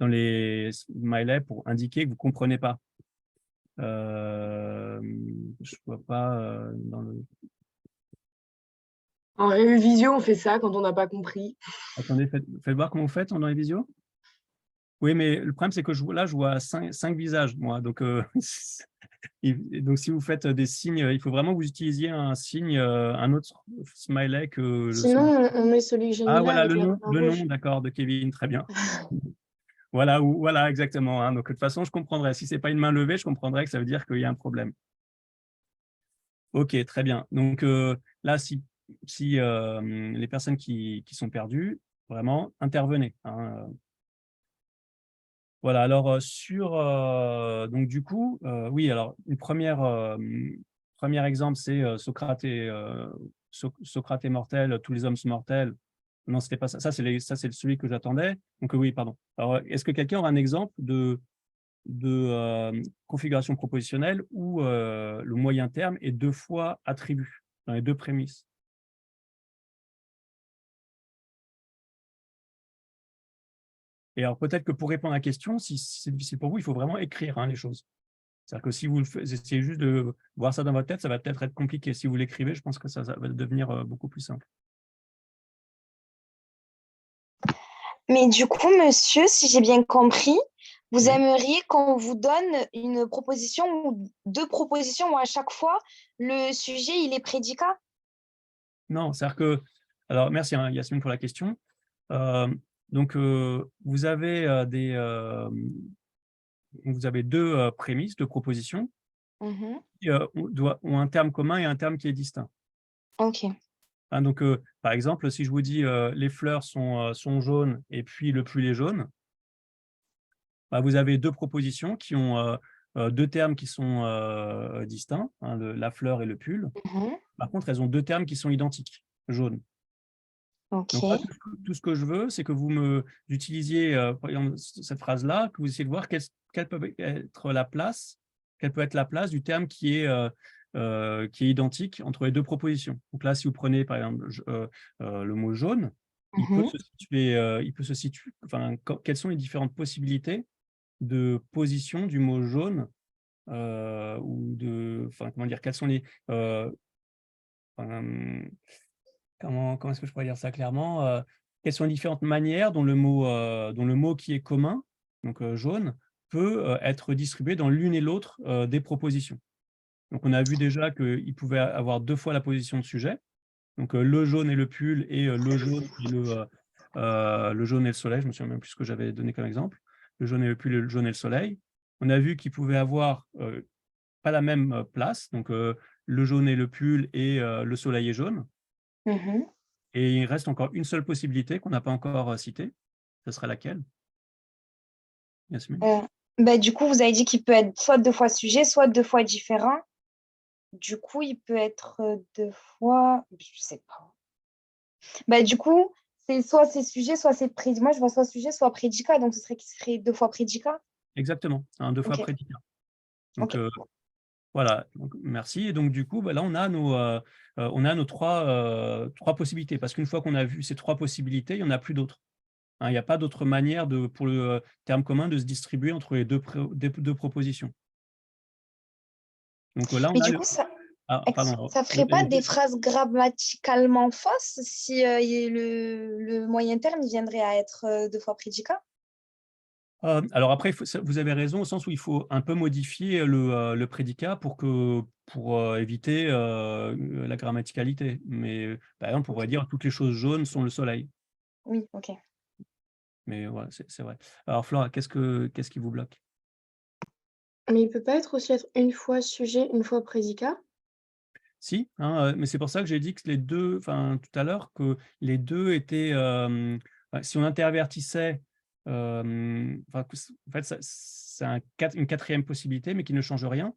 dans les smileys pour indiquer que vous ne comprenez pas. Je ne vois pas dans le… En révision, on fait ça quand on n'a pas compris. Attendez, faites voir comment vous faites dans les visios. Oui, mais le problème, c'est que là, je vois 5 visages, moi. Donc, donc, si vous faites des signes, il faut vraiment que vous utilisiez un signe, un autre smiley que Sinon, on met celui que j'ai mis Ah, là voilà, avec la couleur le rouge. nom, d'accord, de Kevin, très bien. Voilà, exactement. Hein. Donc, de toute façon, je comprendrai. Si ce n'est pas une main levée, je comprendrai que ça veut dire qu'il y a un problème. Ok, très bien. Donc, là, si les personnes qui sont perdues, vraiment, intervenez. Hein. Voilà, alors donc du coup, oui, alors une premier exemple, c'est Socrate est mortel, tous les hommes sont mortels. Non, c'était pas ça. Ça, c'est celui que j'attendais. Donc oui, pardon. Alors, est-ce que quelqu'un aura un exemple de configuration propositionnelle où le moyen terme est 2 fois attribut dans les 2 prémices? Et alors, peut-être que pour répondre à la question, si c'est difficile pour vous, il faut vraiment écrire les choses. C'est-à-dire que si vous essayez juste de voir ça dans votre tête, ça va peut-être être compliqué. Si vous l'écrivez, je pense que ça va devenir beaucoup plus simple. Mais du coup, monsieur, si j'ai bien compris, vous Oui. aimeriez qu'on vous donne une proposition ou 2 propositions où à chaque fois, le sujet, il est prédicat? Non, c'est-à-dire que… Alors, merci Yasmine pour la question. Donc, vous avez vous avez 2 prémices, 2 propositions qui ont un terme commun et un terme qui est distinct. Ok. Hein, donc, par exemple, si je vous dis les fleurs sont jaunes et puis le pluie est jaune, bah, vous avez 2 propositions qui ont 2 termes qui sont distincts, hein, la fleur et le pull. Par contre, elles ont 2 termes qui sont identiques, jaune. Ok. Donc, là, tout ce que je veux, c'est que vous utilisiez par exemple, cette phrase-là, que vous essayez de voir quelle peut être la place du terme qui est identique entre les 2 propositions. Donc là, si vous prenez par exemple le mot jaune, il peut se situer, enfin, quelles sont les différentes possibilités de position du mot jaune ou comment dire, quels sont les… comment est-ce que je pourrais dire ça clairement quelles sont les différentes manières dont le mot qui est commun, donc jaune, peut être distribué dans l'une et l'autre des propositions. Donc, on a vu déjà qu'il pouvait avoir 2 fois la position de sujet. Donc, le jaune et le pull et le jaune et le jaune et le soleil. Je me souviens même plus ce que j'avais donné comme exemple. Le jaune et le pull et le jaune et le soleil. On a vu qu'il pouvait avoir pas la même place. Donc, le jaune et le pull et le soleil est jaune. Mhm. Et il reste encore une seule possibilité qu'on n'a pas encore citée. Ce serait laquelle, Yasmine? Bah, du coup, vous avez dit qu'il peut être soit 2 fois sujet, soit 2 fois différent. Du coup, il peut être 2 fois, je sais pas. Bah, du coup, soit c'est sujet, soit c'est prédicat. Moi, je vois soit sujet, soit prédicat. Donc, ce serait qui serait 2 fois prédicat. Exactement, 2 fois Ok, prédicat. Donc, ok. voilà, donc, merci. Et donc, du coup, bah, là, on a nos trois possibilités. Parce qu'une fois qu'on a vu ces 3 possibilités, il n'y en a plus d'autres. Hein, il n'y a pas d'autre manière pour le terme commun de se distribuer entre les deux propositions. Donc là, on Mais a du le... coup, ça pardon. ça ferait pas des phrases grammaticalement fausses si le moyen terme il viendrait à être 2 fois prédicat? Alors après, vous avez raison au sens où il faut un peu modifier le prédicat pour éviter la grammaticalité. Mais par exemple, on pourrait dire toutes les choses jaunes sont le soleil. Oui, ok. Mais voilà, c'est vrai. Alors Flora, qu'est-ce qui vous bloque? Mais il peut pas aussi être une fois sujet, une fois prédicat? Si, hein, mais c'est pour ça que j'ai dit que les 2, enfin tout à l'heure, que les 2 étaient, si on intervertissait, enfin que en fait, c'est une quatrième possibilité, mais qui ne change rien,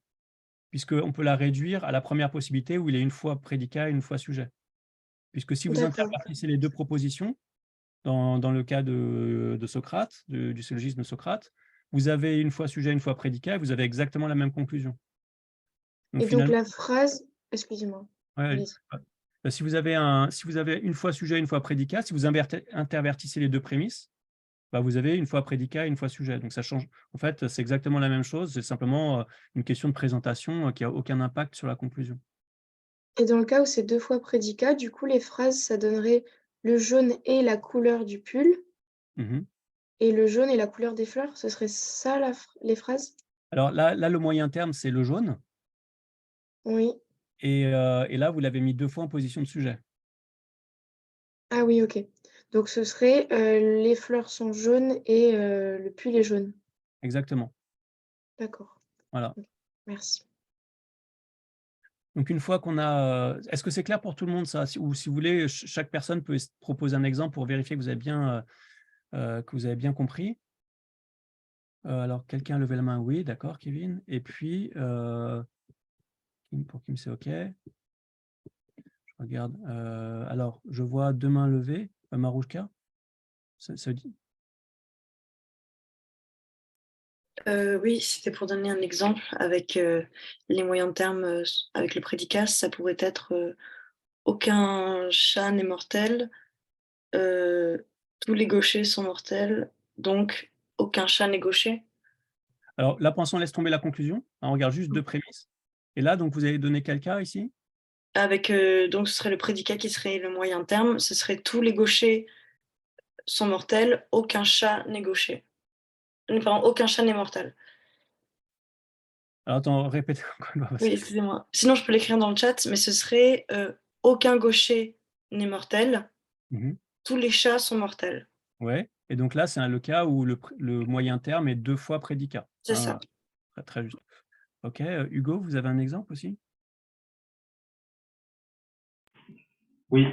puisqu'on peut la réduire à la première possibilité où il est une fois prédicat et une fois sujet. Puisque si vous D'accord. intervertissez les 2 propositions, dans le cas de Socrate, du syllogisme de Socrate, vous avez une fois sujet, une fois prédicat, et vous avez exactement la même conclusion. Donc Et donc finalement, la phrase excusez-moi, ouais, allez-y. si vous avez une fois sujet, une fois prédicat, si vous intervertissez les 2 prémisses, bah, vous avez une fois prédicat et une fois sujet. Donc ça change. En fait, c'est exactement la même chose, c'est simplement une question de présentation qui a aucun impact sur la conclusion. Et dans le cas où c'est 2 fois prédicat, du coup, les phrases, ça donnerait le jaune et la couleur du pull Mmh. et le jaune et la couleur des fleurs, ce serait ça les phrases? Alors là, le moyen terme, c'est le jaune Oui. et là, vous l'avez mis 2 fois en position de sujet. Ah oui, OK. Donc ce serait, les fleurs sont jaunes et le pull est jaune. Exactement, D'accord. voilà. OK. Merci. Donc une fois qu'on a, est-ce que c'est clair pour tout le monde ça? Ou si vous voulez, chaque personne peut proposer un exemple pour vérifier que vous avez bien compris. Alors quelqu'un a levé la main? Oui, d'accord, Kevin. Et puis, pour Kim, c'est OK. Je regarde, alors je vois 2 mains levées. Marouchka, ça dit? Oui, c'était pour donner un exemple avec les moyens de terme, avec le prédicat, ça pourrait être aucun chat n'est mortel, tous les gauchers sont mortels, donc aucun chat n'est gaucher. Alors là, pour l'instant, on laisse tomber la conclusion. On regarde juste 2 prémices. Et là, donc, vous avez donné quel cas ici? Avec donc ce serait le prédicat qui serait le moyen terme, ce serait tous les gauchers sont mortels, aucun chat n'est gaucher. Pardon, aucun chat n'est mortel. Alors attends, répétez encore. Oui, excusez-moi. Sinon, je peux l'écrire dans le chat, mais ce serait aucun gaucher n'est mortel, Mmh. tous les chats sont mortels. Ouais. Et donc là, c'est le cas où le moyen terme est 2 fois prédicat. C'est ça. Très, très juste. OK, Hugo, vous avez un exemple aussi? Oui.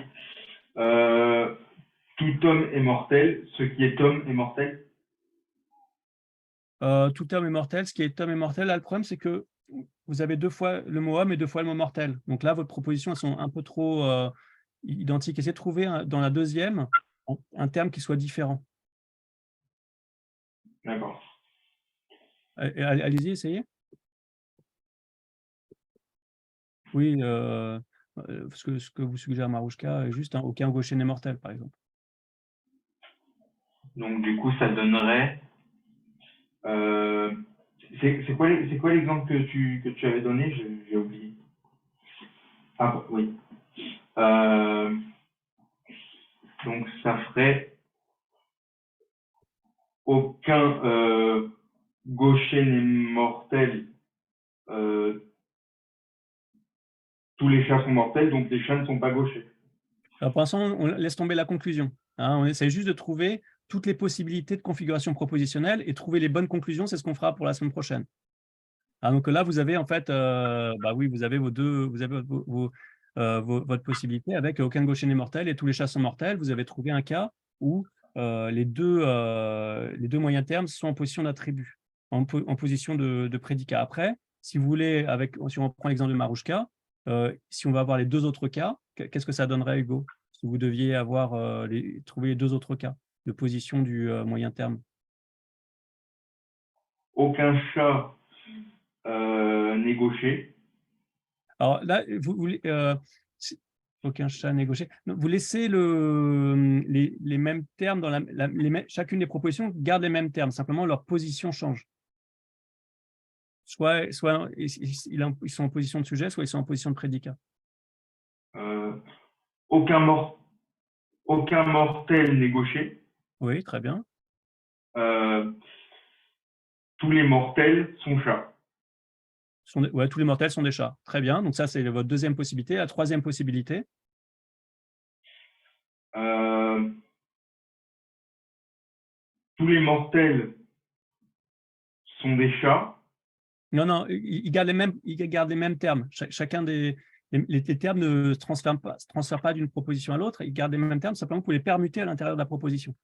Tout homme est mortel. Ce qui est homme est mortel. Tout homme est mortel. Ce qui est homme est mortel, là, le problème, c'est que vous avez 2 fois le mot homme et 2 fois le mot mortel. Donc là, votre propositions, elles sont un peu trop identiques. Essayez de trouver dans la deuxième un terme qui soit différent. D'accord. Allez-y, essayez. Oui, ce que vous suggère Marouchka est juste aucun gaucher n'est mortel, par exemple. Donc du coup, ça donnerait. C'est quoi l'exemple que tu avais donné? J'ai oublié. Ah oui. Donc ça ferait aucun gaucher n'est mortel. Tous les chats sont mortels, donc les chats ne sont pas gauchers. Alors, pour l'instant, on laisse tomber la conclusion. Hein, on essaie juste de trouver toutes les possibilités de configuration propositionnelle et trouver les bonnes conclusions. C'est ce qu'on fera pour la semaine prochaine. Ah, donc là, vous avez en fait, oui, vous avez votre possibilité avec aucun gaucher n'est mortel et tous les chats sont mortels. Vous avez trouvé un cas où les deux moyens termes sont en position d'attribut, en position de prédicat. Après, si vous voulez, si on prend l'exemple de Marouchka, si on va avoir les deux autres cas, qu'est-ce que ça donnerait, Hugo, si vous deviez trouver les deux autres cas de position du moyen terme? Aucun chat n'est gaucher. Alors là, aucun chat n'est gaucher. Vous laissez les mêmes termes dans chacune des propositions garde les mêmes termes, simplement leur position change. Soit ils sont en position de sujet, soit ils sont en position de prédicat. Aucun mortel n'est gaucher. Oui, très bien. Tous les mortels sont chats. Tous les mortels sont des chats. Très bien. Donc ça, c'est votre deuxième possibilité. La troisième possibilité. Tous les mortels sont des chats. Non, ils gardent les mêmes termes. Chacun les termes ne se transfèrent pas d'une proposition à l'autre. Ils gardent les mêmes termes, simplement pour les permuter à l'intérieur de la proposition.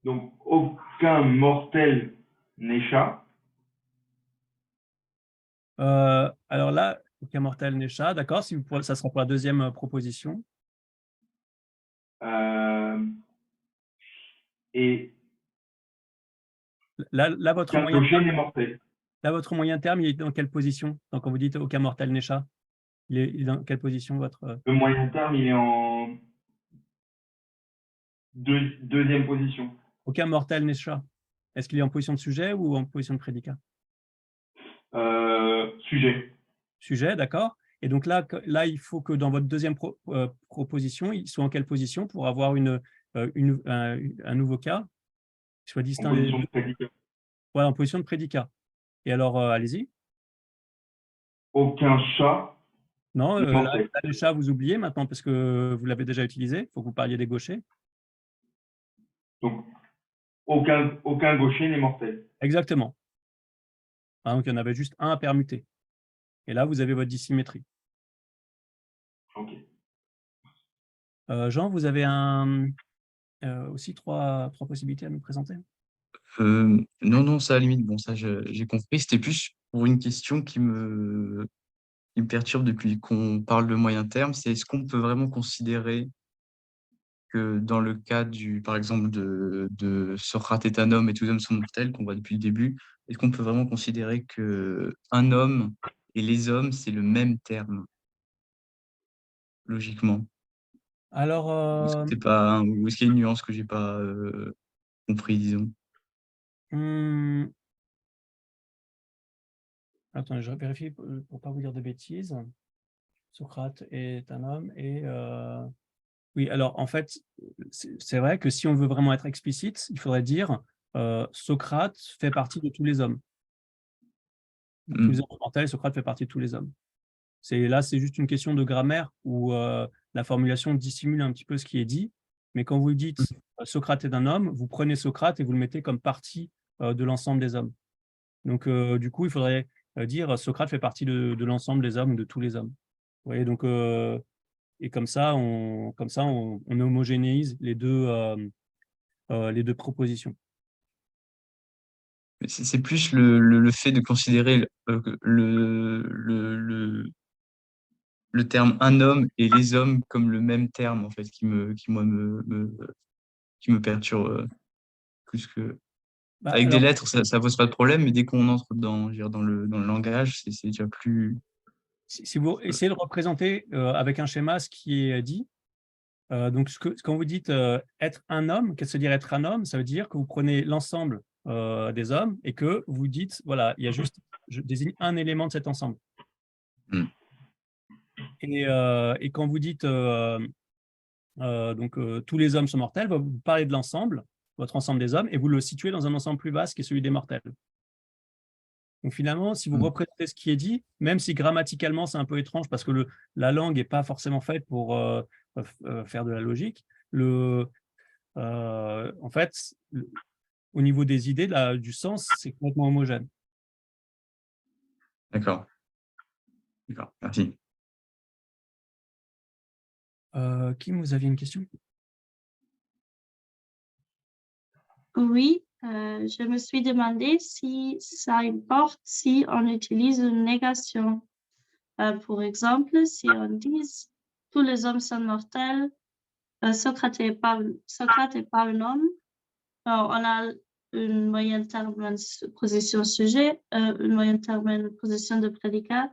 Donc, aucun mortel n'est chat. Alors là, aucun mortel n'est chat, d'accord. Ça sera pour la deuxième proposition. Et là, votre moyen terme, il est dans quelle position? Donc, quand vous dites aucun mortel n'est chat, il est dans quelle position votre... Le moyen terme, il est en deuxième position. Aucun mortel n'est chat. Est-ce qu'il est en position de sujet ou en position de prédicat? Sujet. Sujet, d'accord. Et donc là, il faut que dans votre deuxième proposition, il soit en quelle position pour avoir un nouveau cas qui soit distinct? En position de prédicat. Voilà, en position de prédicat. Et alors, allez-y. Aucun chat. Non, là, le chat, vous oubliez maintenant parce que vous l'avez déjà utilisé. Il faut que vous parliez des gauchers. Donc, aucun gaucher n'est mortel. Exactement. Ah, donc, il y en avait juste un à permuter. Et là, vous avez votre dissymétrie. OK. Jean, vous avez aussi trois possibilités à nous présenter? Non, ça à la limite, bon, ça j'ai compris. C'était plus pour une question qui me perturbe depuis qu'on parle de moyen terme, c'est est-ce qu'on peut vraiment considérer que dans le cas par exemple, de Socrate est un homme et tous les hommes sont mortels, qu'on voit depuis le début, est-ce qu'on peut vraiment considérer qu'un homme et les hommes, c'est le même terme, logiquement? Alors, ou est-ce qu'il y a une nuance que j'ai pas compris, disons? Attendez, je vérifie pour ne pas vous dire de bêtises. Socrate est un homme et... Oui, alors en fait, c'est vrai que si on veut vraiment être explicite, il faudrait dire Socrate fait partie de tous les hommes. Tous les hommes mortels, Socrate fait partie de tous les hommes. Là, c'est juste une question de grammaire où la formulation dissimule un petit peu ce qui est dit. Mais quand vous dites Socrate est un homme, vous prenez Socrate et vous le mettez comme partie de l'ensemble des hommes. Donc, du coup, il faudrait dire Socrate fait partie de l'ensemble des hommes ou de tous les hommes. Vous voyez, donc, et comme ça, on homogénéise les deux propositions. C'est plus le fait de considérer le terme un homme et les hommes comme le même terme, en fait, qui me perturbe plus que... Avec des lettres, ça pose pas de problème, mais dès qu'on entre dans le langage, c'est déjà plus... Si vous essayez de représenter avec un schéma ce qui est dit, donc quand vous dites être un homme, qu'est-ce que ça veut dire être un homme? Ça veut dire que vous prenez l'ensemble des hommes et que vous dites, voilà, il y a juste, je désigne un élément de cet ensemble. Mm. Et quand vous dites tous les hommes sont mortels, vous parlez de l'ensemble, votre ensemble des hommes, et vous le situez dans un ensemble plus vaste qui est celui des mortels. Donc finalement, si vous représentez ce qui est dit, même si grammaticalement c'est un peu étrange parce que la langue n'est pas forcément faite pour faire de la logique, en fait, au niveau des idées, du sens, c'est complètement homogène. D'accord. D'accord, merci. Kim, vous aviez une question? Oui, je me suis demandé si ça importe si on utilise une négation. Par exemple, si on dit tous les hommes sont mortels, Socrate n'est pas un homme, on a une moyenne terme position sujet, une moyenne terme position de prédicat.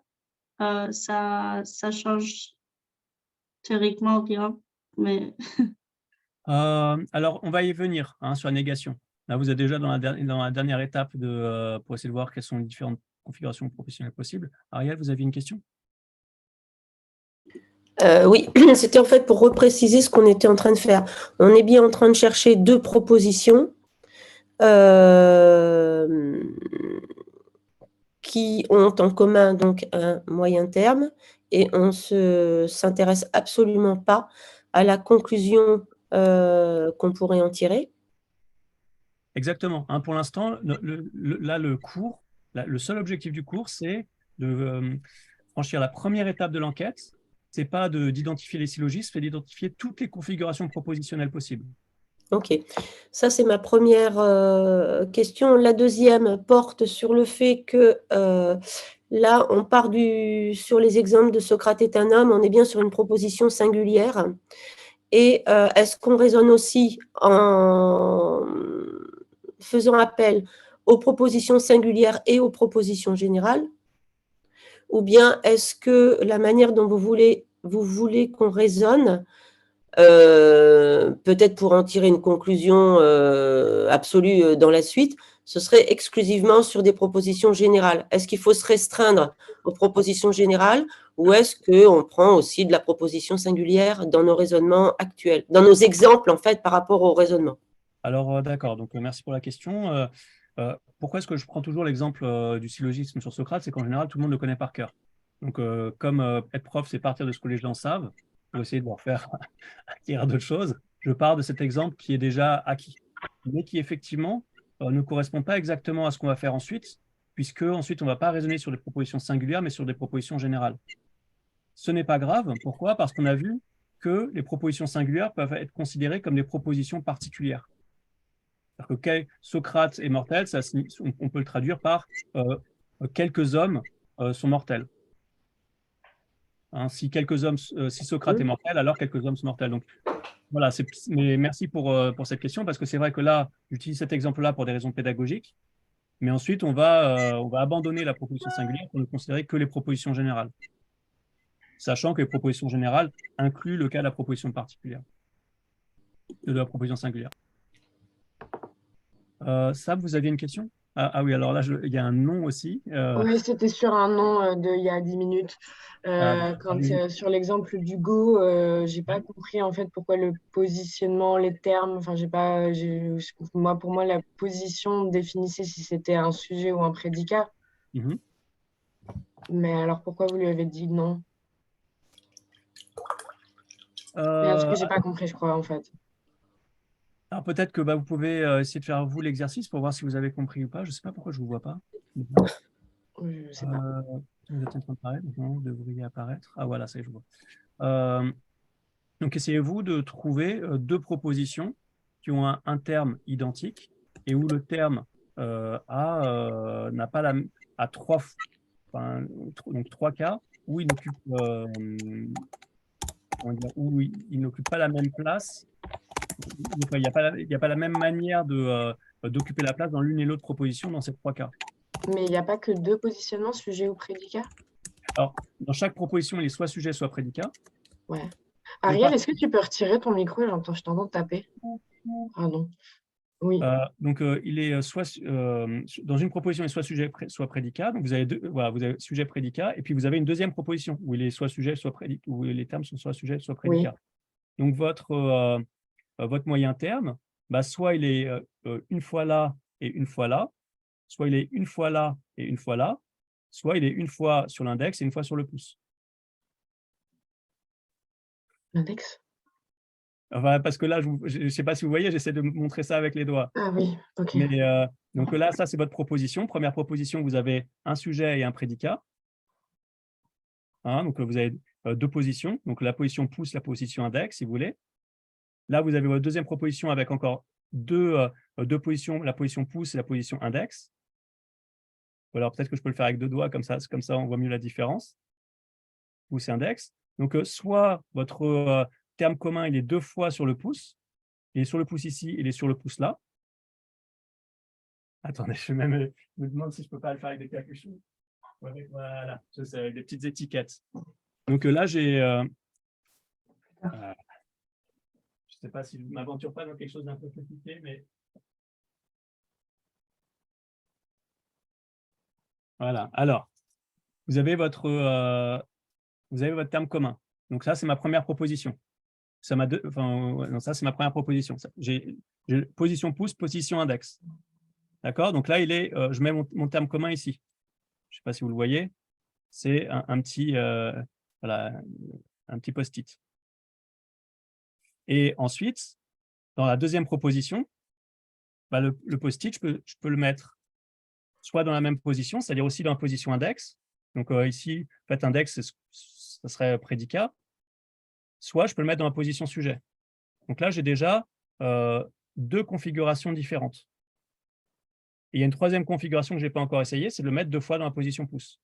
Ça change théoriquement rien, mais Alors, on va y venir sur la négation. Là, vous êtes déjà dans la dernière étape pour essayer de voir quelles sont les différentes configurations professionnelles possibles. Ariel, vous aviez une question? Oui, c'était en fait pour repréciser ce qu'on était en train de faire. On est bien en train de chercher deux propositions qui ont en commun donc un moyen terme, et on ne s'intéresse absolument pas à la conclusion qu'on pourrait en tirer. Exactement. Pour l'instant, le cours, le seul objectif du cours, c'est de franchir la première étape de l'enquête. Ce n'est pas d'identifier les syllogismes, c'est d'identifier toutes les configurations propositionnelles possibles. Ok, ça c'est ma première question. La deuxième porte sur le fait que là, on part sur les exemples de Socrate est un homme, on est bien sur une proposition singulière. Et est-ce qu'on raisonne aussi en faisant appel aux propositions singulières et aux propositions générales? Ou bien est-ce que la manière dont vous voulez qu'on raisonne, peut-être pour en tirer une conclusion absolue dans la suite, ce serait exclusivement sur des propositions générales? Est-ce qu'il faut se restreindre aux propositions générales, ou est-ce qu'on prend aussi de la proposition singulière dans nos raisonnements actuels, dans nos exemples en fait par rapport au raisonnement? Alors d'accord, donc merci pour la question. Pourquoi est-ce que je prends toujours l'exemple du syllogisme sur Socrate? C'est qu'en général, tout le monde le connaît par cœur. Donc comme être prof, c'est partir de ce que les gens savent, pour essayer de leur faire acquérir d'autres choses, je pars de cet exemple qui est déjà acquis, mais qui effectivement ne correspond pas exactement à ce qu'on va faire ensuite, puisque ensuite on ne va pas raisonner sur des propositions singulières, mais sur des propositions générales. Ce n'est pas grave. Pourquoi? Parce qu'on a vu que les propositions singulières peuvent être considérées comme des propositions particulières. C'est-à-dire que Socrate est mortel, on peut le traduire par quelques hommes sont mortels. Si Socrate est mortel, alors quelques hommes sont mortels. Donc voilà, mais merci pour cette question, parce que c'est vrai que là, j'utilise cet exemple-là pour des raisons pédagogiques, mais ensuite on va abandonner la proposition singulière pour ne considérer que les propositions générales, sachant que les propositions générales incluent le cas de la proposition particulière, de la proposition singulière. Sab, vous aviez une question? Ah oui, alors là, il y a un nom aussi. Oui, c'était sur un nom il y a 10 minutes. Sur l'exemple du Go, j'ai pas compris en fait pourquoi le positionnement, les termes, enfin pour moi la position définissait si c'était un sujet ou un prédicat. Mais alors pourquoi vous lui avez dit non? Parce que j'ai pas compris, je crois en fait. Alors peut-être que vous pouvez essayer de faire vous l'exercice pour voir si vous avez compris ou pas. Je ne sais pas pourquoi je ne vous vois pas. Je sais pas. Vous êtes en train de paraître, vous devriez apparaître. Ah voilà, ça y est, je vois. Donc essayez-vous de trouver deux propositions qui ont un terme identique et où le terme n'a pas trois cas où il n'occupe pas la même place. Il n'y a pas la même manière d'occuper la place dans l'une et l'autre proposition dans ces trois cas. Mais il n'y a pas que deux positionnements, sujet ou prédicat? Alors, dans chaque proposition, il est soit sujet, soit prédicat. Ouais. Ariel, est-ce que tu peux retirer ton micro? Je t'entends taper. Pardon. Oui. Donc, il est dans une proposition, il est soit sujet, soit prédicat. Donc, vous avez sujet, prédicat, et puis vous avez une deuxième proposition où il est soit sujet, soit prédicat, où les termes sont soit sujet, soit prédicat. Oui. Donc, votre moyen terme, soit il est une fois là et une fois là, soit il est une fois là et une fois là, soit il est une fois sur l'index et une fois sur le pouce. L'index? Enfin, parce que là, je ne sais pas si vous voyez, j'essaie de montrer ça avec les doigts. Ah oui, ok. Mais, donc là, ça, c'est votre proposition. Première proposition, vous avez un sujet et un prédicat. Donc, vous avez deux positions. Donc, la position pouce, la position index, si vous voulez. Là, vous avez votre deuxième proposition avec encore deux positions, la position pouce et la position index. Ou alors, peut-être que je peux le faire avec deux doigts, comme ça, on voit mieux la différence. Pouce et index. Donc, soit votre terme commun, il est deux fois sur le pouce. Il est sur le pouce ici, il est sur le pouce là. Attendez, je me demande si je ne peux pas le faire avec des capuchons. Voilà, je sais, avec des petites étiquettes. Donc là, j'ai... je ne sais pas si je ne m'aventure pas dans quelque chose d'un peu compliqué, mais... Voilà, alors, vous avez votre terme commun. Donc ça, c'est ma première proposition. Ça, c'est ma première proposition. J'ai position pouce, position index. D'accord? Donc là, je mets mon terme commun ici. Je ne sais pas si vous le voyez. C'est un petit post-it. Et ensuite, dans la deuxième proposition, le post-it, je peux le mettre soit dans la même position, c'est-à-dire aussi dans la position index. Donc ici, en fait, index, ça serait prédicat. Soit je peux le mettre dans la position sujet. Donc là, j'ai déjà deux configurations différentes. Et il y a une troisième configuration que je n'ai pas encore essayée, c'est de le mettre deux fois dans la position pouce.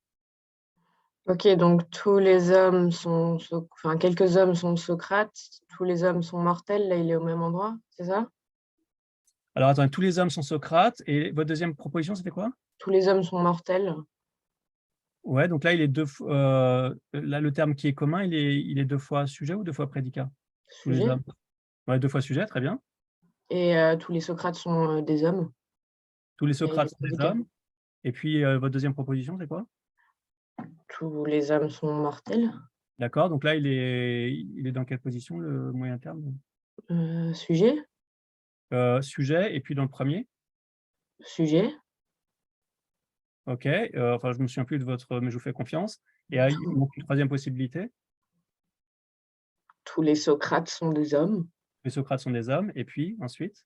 Ok, donc tous les hommes sont, enfin quelques hommes sont Socrate, tous les hommes sont mortels, là il est au même endroit, c'est ça? Alors attendez, tous les hommes sont Socrate, et votre deuxième proposition, c'était quoi? Tous les hommes sont mortels. Ouais, donc là, il est là, le terme qui est commun, il est deux fois sujet ou deux fois prédicat? Tous les Sujet. hommes. Ouais, deux fois sujet, très bien. Et tous les Socrates sont des hommes. Tous les Socrates sont des prédicat. hommes. Et puis, votre deuxième proposition, c'est quoi? Tous les hommes sont mortels. D'accord, donc là, il est dans quelle position, le moyen terme? Sujet. Sujet, et puis dans le premier? Sujet. Ok, enfin, je ne me souviens plus de votre, mais je vous fais confiance. Et il manque une troisième possibilité. Tous les Socrates sont des hommes. Les Socrates sont des hommes, et puis ensuite?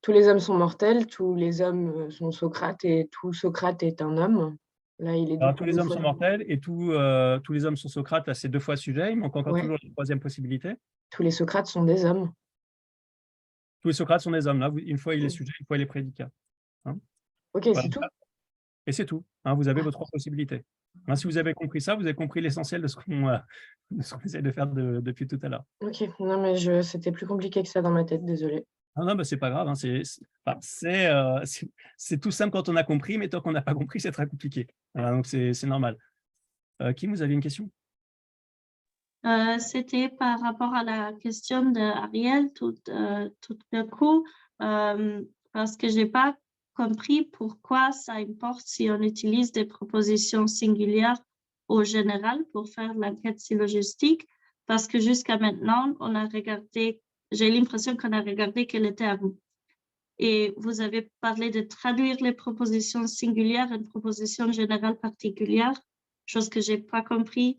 Tous les hommes sont mortels, tous les hommes sont Socrate, et tout Socrate est un homme. Là, il est Alors, tous les hommes sont mortels, et tous les hommes sont Socrate, là, c'est deux fois sujet. Il manque encore toujours la troisième possibilité. Tous les Socrates sont des hommes. Tous les Socrates sont des hommes. Là, une fois il est sujet, une fois il est prédicat. Ok, Voilà. c'est tout. Et c'est tout. Vous avez vos trois possibilités. Si vous avez compris ça, vous avez compris l'essentiel de ce qu'on essaie de faire depuis tout à l'heure. Ok, non mais c'était plus compliqué que ça dans ma tête, désolé. Non, c'est pas grave. C'est tout simple quand on a compris, mais tant qu'on n'a pas compris, c'est très compliqué. Donc c'est normal. Kim, vous aviez une question? C'était par rapport à la question d'Ariel tout d'un coup, parce que je n'ai pas compris pourquoi ça importe si on utilise des propositions singulières au général pour faire l'enquête syllogistique, parce que jusqu'à maintenant, j'ai l'impression qu'on a regardé que les termes. Et vous avez parlé de traduire les propositions singulières en propositions générales particulières, chose que je n'ai pas compris.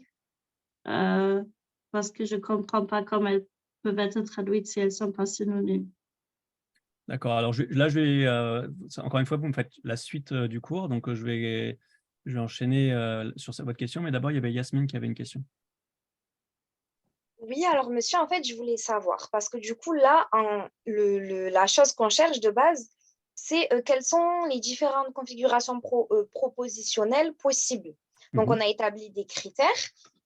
Parce que je ne comprends pas comment elles peuvent être traduites si elles ne sont pas synonymes. D'accord. Alors je vais encore une fois, vous me faites la suite du cours, donc je vais enchaîner sur votre question, mais d'abord, il y avait Yasmine qui avait une question. Oui, alors monsieur, en fait, je voulais savoir, parce que du coup, là, la chose qu'on cherche de base, c'est quelles sont les différentes configurations propositionnelles possibles. Donc, on a établi des critères.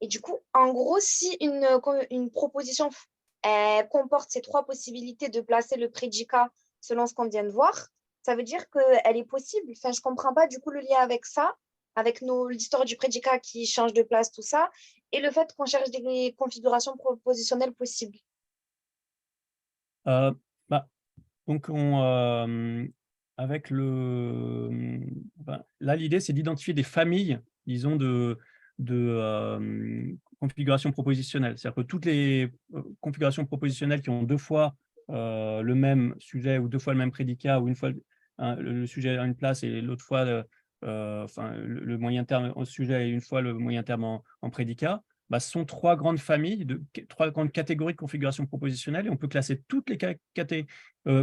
Et du coup, en gros, si une proposition comporte ces trois possibilités de placer le prédicat selon ce qu'on vient de voir, ça veut dire qu'elle est possible. Enfin, je ne comprends pas du coup le lien avec ça, avec l'histoire du prédicat qui change de place, tout ça, et le fait qu'on cherche des configurations propositionnelles possibles. Donc, avec là, l'idée, c'est d'identifier des familles, disons, de configurations propositionnelles. C'est-à-dire que toutes les configurations propositionnelles qui ont 2 fois le même sujet ou 2 fois le même prédicat, ou une fois le sujet à une place et l'autre fois le moyen terme au sujet et une fois le moyen terme en prédicat, ce sont 3 grandes familles, 3 grandes catégories de configurations propositionnelles, et on peut classer toutes les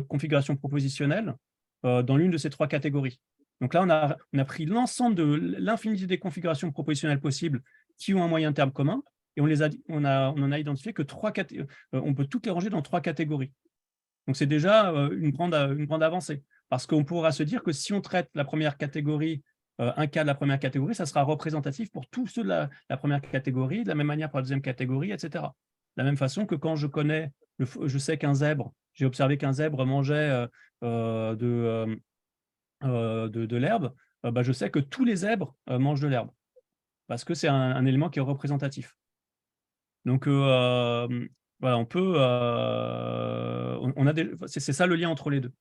configurations propositionnelles dans l'une de ces 3 catégories. Donc là, on a pris l'ensemble de l'infinité des configurations propositionnelles possibles qui ont un moyen terme commun, et on en a identifié que on peut toutes les ranger dans 3 catégories. Donc c'est déjà une grande avancée, parce qu'on pourra se dire que si on traite la première catégorie, un cas de la première catégorie, ça sera représentatif pour tous ceux de la première catégorie, de la même manière pour la deuxième catégorie, etc. De la même façon que quand je sais qu'un zèbre, j'ai observé qu'un zèbre mangeait de l'herbe, je sais que tous les zèbres mangent de l'herbe, parce que c'est un élément qui est représentatif. Donc, voilà, on peut, c'est ça le lien entre les deux.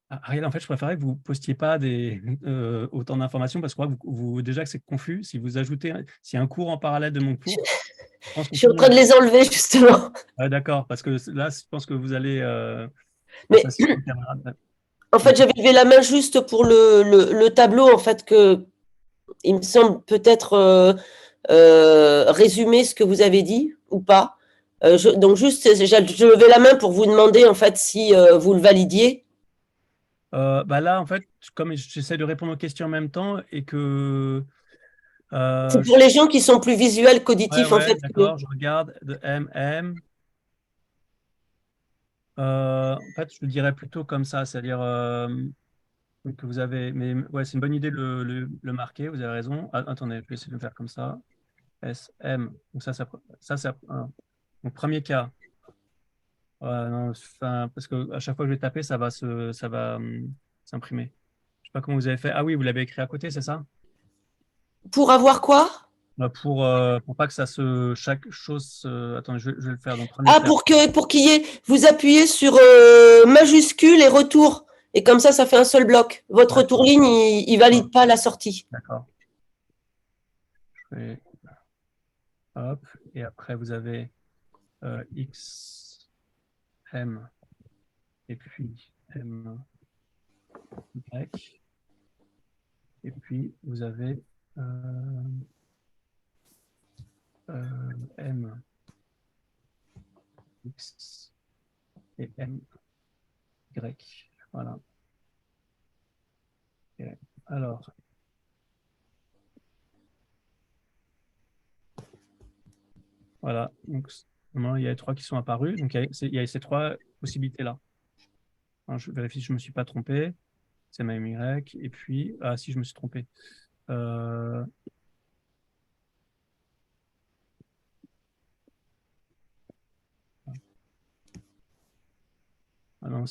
Ariel, en fait, je préférais que vous ne postiez pas autant d'informations, parce que déjà que c'est confus. Si vous ajoutez, s'il y a un cours en parallèle de mon cours, je suis en train de les enlever, justement. D'accord, parce que là, je pense que vous allez... Mais, en fait, j'avais levé la main juste pour le tableau, en fait, il me semble peut-être résumer ce que vous avez dit ou pas. Donc, juste, je levais la main pour vous demander, en fait, si vous le validiez. Là, en fait, comme j'essaie de répondre aux questions en même temps et que... c'est pour les gens qui sont plus visuels qu'auditifs, en fait. D'accord, je regarde de MM. En fait, je le dirais plutôt comme ça, c'est-à-dire que vous avez... Mais ouais, c'est une bonne idée de le marquer, vous avez raison. Attendez, je vais essayer de le faire comme ça. SM. Donc ça donc premier cas. Non, parce qu'à chaque fois que je vais taper, ça va s'imprimer. Je ne sais pas comment vous avez fait. Ah oui, vous l'avez écrit à côté, c'est ça? Pour avoir quoi? Pour pas que chaque chose... attendez, je vais le faire. Donc, pour qu'il y ait... Vous appuyez sur majuscule et retour. Et comme ça fait un seul bloc. Votre retour ligne, il ne valide pas la sortie. D'accord. Hop. Et après, vous avez X, M, et puis M, Y. Et puis, vous avez M, X et M, Y. Voilà. Okay. Alors, voilà. Donc, normalement, il y a les 3 qui sont apparus. Donc, il y a ces 3 possibilités-là. Je vérifie si je ne me suis pas trompé. C'est ma Y. Et puis, si je me suis trompé. Non,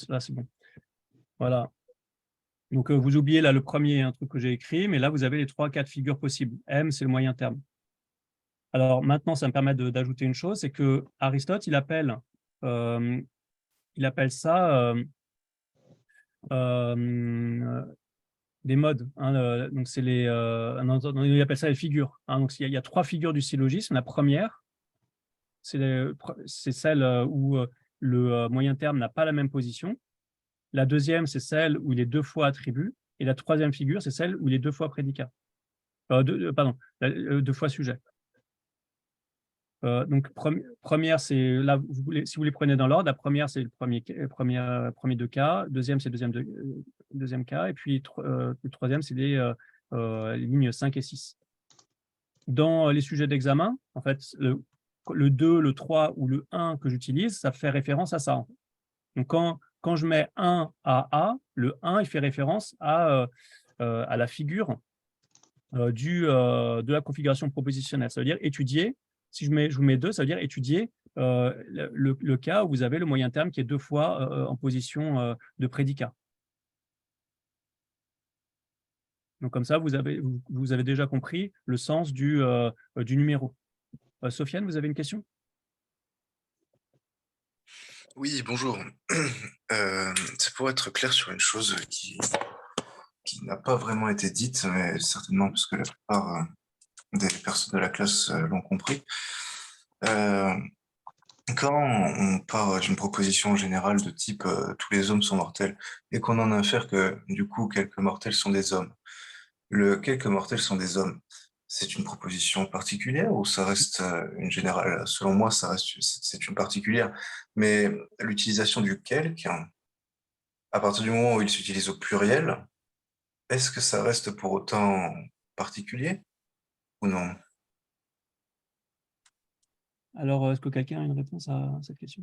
là, c'est bon. Voilà. Donc, vous oubliez là le premier truc que j'ai écrit, mais là, vous avez les 3 cas de figure possibles. M, c'est le moyen terme. Alors, maintenant, ça me permet d'ajouter une chose, c'est que Aristote, il appelle ça des modes. Donc, c'est il appelle ça les figures. Donc, il y a 3 figures du syllogisme. La première, c'est celle où le moyen terme n'a pas la même position. La deuxième, c'est celle où il est 2 fois attribut. Et la troisième figure, c'est celle où il est 2 fois prédicat. 2 fois sujet. Donc, première, c'est là, si vous les prenez dans l'ordre, la première, c'est le premier 2 cas. Deuxième, c'est le deuxième cas. Et puis, le troisième, c'est les lignes 5 et 6. Dans les sujets d'examen, en fait, le 2, le 3 ou le 1 que j'utilise, ça fait référence à ça. Donc, quand je mets 1 à A, le 1, il fait référence à la figure de la configuration propositionnelle. Ça veut dire étudier. Si je vous mets 2, ça veut dire étudier le cas où vous avez le moyen terme qui est 2 fois en position de prédicat. Donc, comme ça, vous avez déjà compris le sens du numéro. Sofiane, vous avez une question? Oui, bonjour. C'est pour être clair sur une chose qui n'a pas vraiment été dite, mais certainement parce que la plupart des personnes de la classe l'ont compris. Quand on part d'une proposition générale de type tous les hommes sont mortels et qu'on en infère que du coup quelques mortels sont des hommes, quelques mortels sont des hommes, c'est une proposition particulière ou ça reste une générale? Selon moi, c'est une particulière, mais l'utilisation du quelque, à partir du moment où il s'utilise au pluriel, est-ce que ça reste pour autant particulier ou non? Alors, est-ce que quelqu'un a une réponse à cette question?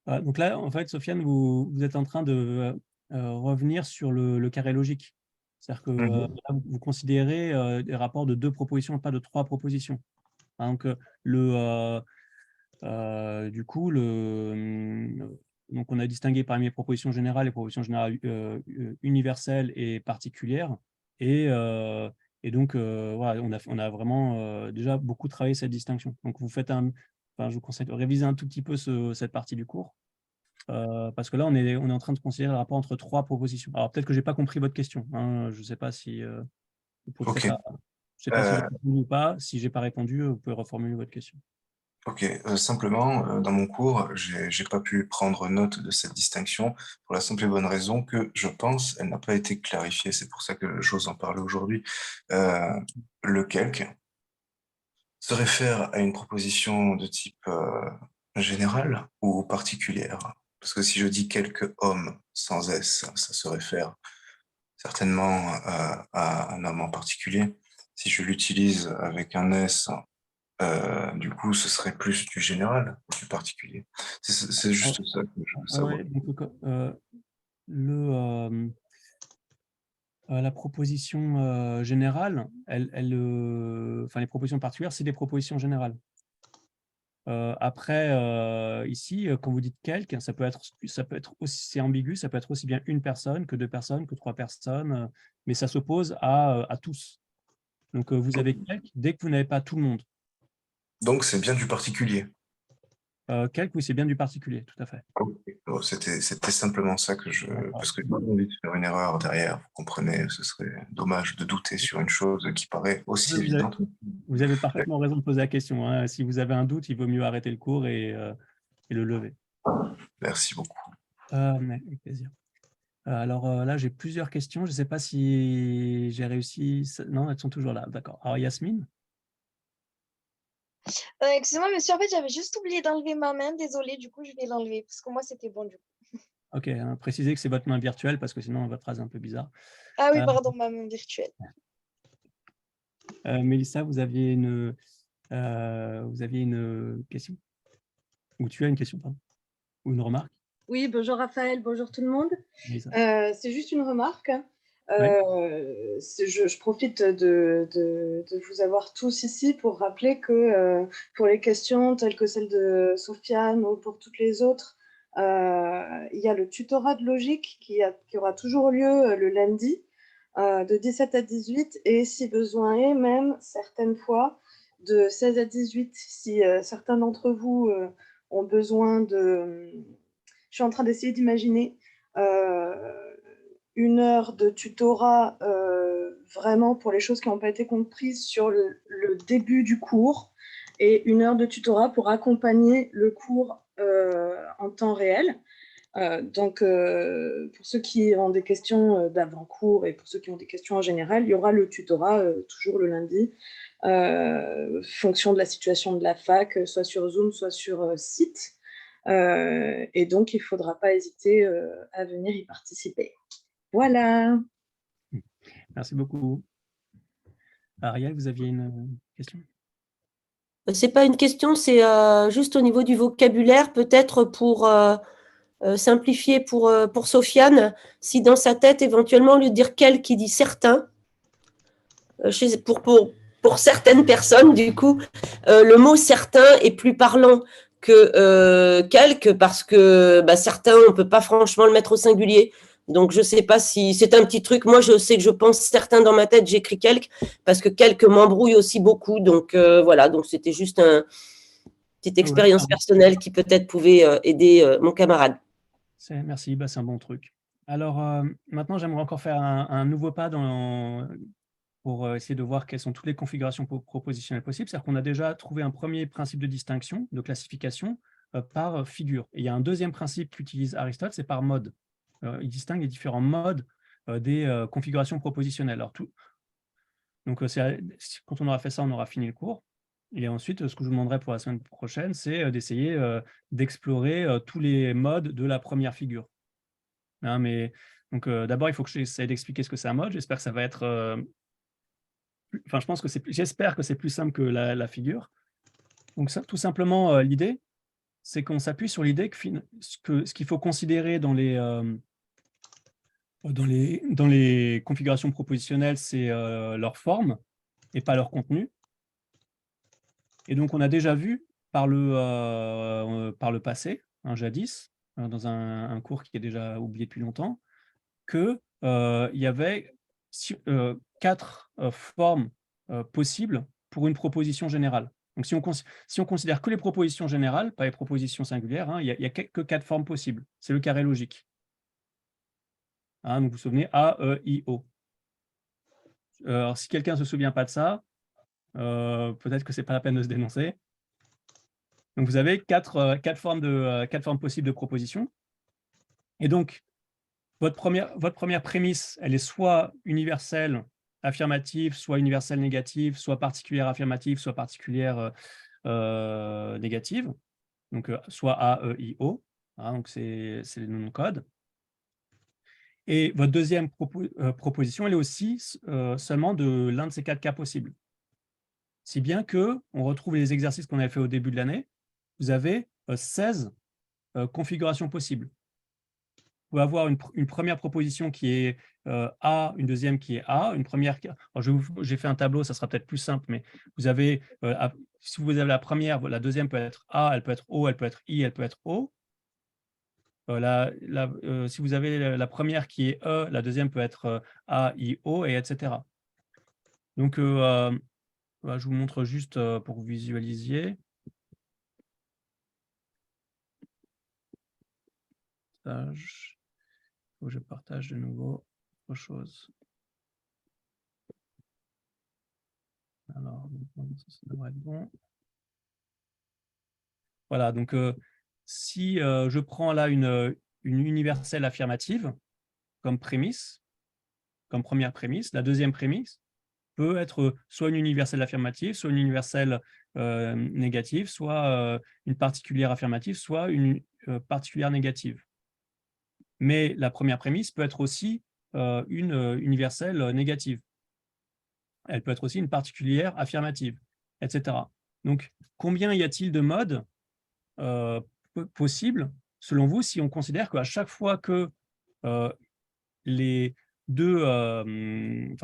Donc là, en fait, Sofiane, vous êtes en train de revenir sur le carré logique. C'est-à-dire que là, vous considérez des rapports de 2 propositions, pas de 3 propositions. Donc, du coup, donc on a distingué parmi les propositions générales, les propositions générales universelles et particulières. Et donc, voilà, on a vraiment déjà beaucoup travaillé cette distinction. Donc, je vous conseille de réviser un tout petit peu cette partie du cours. Parce que là, on est en train de considérer le rapport entre 3 propositions. Alors, peut-être que je n'ai pas compris votre question. Hein, je ne sais pas si vous pouvez Ok. je sais pas si j'ai répondu ou pas. Si je n'ai pas répondu, vous pouvez reformuler votre question. Ok, simplement, dans mon cours, j'ai pas pu prendre note de cette distinction pour la simple et bonne raison que je pense elle n'a pas été clarifiée. C'est pour ça que j'ose en parler aujourd'hui. Le quelque se réfère à une proposition de type général ou particulière? Parce que si je dis quelques hommes sans S, ça se réfère certainement à un homme en particulier. Si je l'utilise avec un S, du coup, ce serait plus du général ou du particulier. C'est juste ça que je veux savoir. Ouais, donc, la proposition générale, enfin, les propositions particulières, c'est des propositions générales. Après, ici, quand vous dites quelque, ça peut être aussi, c'est ambigu, ça peut être aussi bien une personne que 2 personnes, que 3 personnes, mais ça s'oppose à tous. Donc, vous avez quelque dès que vous n'avez pas tout le monde. Donc, c'est bien du particulier. Quelque, oui, c'est bien du particulier, tout à fait. Okay. Bon, c'était simplement ça que parce que j'ai pas envie de faire une erreur derrière, vous comprenez, ce serait dommage de douter sur une chose qui paraît aussi évidente. Vous avez parfaitement raison de poser la question. Hein. Si vous avez un doute, il vaut mieux arrêter le cours et le lever. Merci beaucoup. Avec plaisir. Alors là, j'ai plusieurs questions. Je ne sais pas si j'ai réussi. Non, elles sont toujours là. D'accord. Alors, Yasmine? Excusez-moi, monsieur, en fait, j'avais juste oublié d'enlever ma main. Désolée, du coup, je vais l'enlever parce que moi, c'était bon, du coup. Ok, précisez que c'est votre main virtuelle parce que sinon, votre phrase est un peu bizarre. Ah oui, pardon, ma main virtuelle. Mélissa, vous aviez une question? Ou tu as une question, pardon? Ou une remarque? Oui, bonjour Raphaël, bonjour tout le monde. Mélissa. C'est juste une remarque. Oui. Je profite de vous avoir tous ici pour rappeler que pour les questions telles que celle de Sofiane ou pour toutes les autres, il y a le tutorat de logique qui aura toujours lieu le lundi de 17 à 18 et si besoin est même certaines fois de 16 à 18 si certains d'entre vous ont besoin de... Je suis en train d'essayer d'imaginer une heure de tutorat vraiment pour les choses qui n'ont pas été comprises sur le début du cours et une heure de tutorat pour accompagner le cours en temps réel. Donc, pour ceux qui ont des questions d'avant-cours et pour ceux qui ont des questions en général, il y aura le tutorat toujours le lundi, fonction de la situation de la fac, soit sur Zoom, soit sur site. Et donc, il ne faudra pas hésiter à venir y participer. Voilà. Merci beaucoup. Ariel, vous aviez une question? Ce n'est pas une question, c'est juste au niveau du vocabulaire, peut-être pour simplifier pour Sofiane, si dans sa tête, éventuellement, au lieu de dire quel, qui dit certains, pour certaines personnes, du coup, le mot certain est plus parlant que quelque, parce que certains, on ne peut pas franchement le mettre au singulier. Donc, je ne sais pas si c'est un petit truc. Moi, je sais que je pense certains dans ma tête, j'écris quelques, parce que quelques m'embrouillent aussi beaucoup. Donc, voilà. Donc, c'était juste une petite expérience personnelle qui peut-être pouvait aider mon camarade. Merci, bah, c'est un bon truc. Alors, maintenant, j'aimerais encore faire un nouveau pas pour essayer de voir quelles sont toutes les configurations propositionnelles possibles. C'est-à-dire qu'on a déjà trouvé un premier principe de distinction, de classification, par figure. Et il y a un deuxième principe qu'utilise Aristote, c'est par mode. Il distingue les différents modes des configurations propositionnelles. Alors, donc, quand on aura fait ça, on aura fini le cours. Et ensuite, ce que je vous demanderai pour la semaine prochaine, c'est d'essayer d'explorer tous les modes de la première figure. Hein, donc, d'abord, il faut que j'essaie d'expliquer ce que c'est un mode. J'espère que ça va être... Enfin, j'espère que c'est plus simple que la figure. Donc, tout simplement, l'idée, c'est qu'on s'appuie sur l'idée que ce qu'il faut considérer dans les configurations propositionnelles, c'est leur forme et pas leur contenu. Et donc, on a déjà vu par le passé, jadis, dans un cours qui est déjà oublié depuis longtemps, qu'il y avait 4 formes possibles pour une proposition générale. Donc, si on considère que les propositions générales, pas les propositions singulières, il n'y a que 4 formes possibles. C'est le carré logique. Donc, vous vous souvenez, A, E, I, O. Alors, si quelqu'un ne se souvient pas de ça, peut-être que ce n'est pas la peine de se dénoncer. Donc, vous avez 4 formes possibles de propositions. Et donc, votre première prémisse, elle est soit universelle affirmative, soit universelle négative, soit particulière affirmative, soit particulière négative. Donc, soit A, E, I, O. Donc, c'est les noms de code. Et votre deuxième proposition, elle est aussi seulement de l'un de ces 4 cas possibles. Si bien qu'on retrouve les exercices qu'on avait fait au début de l'année, vous avez 16 configurations possibles. Vous pouvez avoir une première proposition qui est A, une deuxième qui est A, une première... J'ai fait un tableau, ça sera peut-être plus simple, mais vous avez, si vous avez la première, la deuxième peut être A, elle peut être O, elle peut être I, elle peut être O. Si vous avez la première qui est E, la deuxième peut être A, I, O, et etc. Donc, je vous montre juste pour que vous visualisiez. Il faut que je partage de nouveau autre chose. Alors, ça devrait être bon. Voilà, donc si je prends là une universelle affirmative comme prémisse, comme première prémisse, la deuxième prémisse peut être soit une universelle affirmative, soit une universelle négative, soit une particulière affirmative, soit une particulière négative. Mais la première prémisse peut être aussi une universelle négative. Elle peut être aussi une particulière affirmative, etc. Donc, combien y a-t-il de modes possibles, selon vous, si on considère qu'à chaque fois que les deux,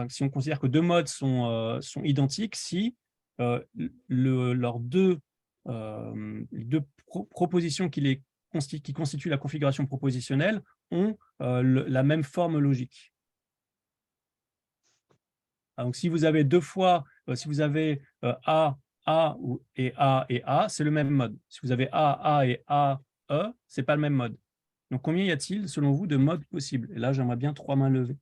si on considère que 2 modes sont identiques, si leurs deux propositions qui constituent la configuration propositionnelle ont la même forme logique. Donc, si vous avez 2 fois, si vous avez A, et A, c'est le même mode. Si vous avez A et A, E, ce n'est pas le même mode. Donc, combien y a-t-il, selon vous, de modes possibles? Et là, j'aimerais bien 3 mains levées.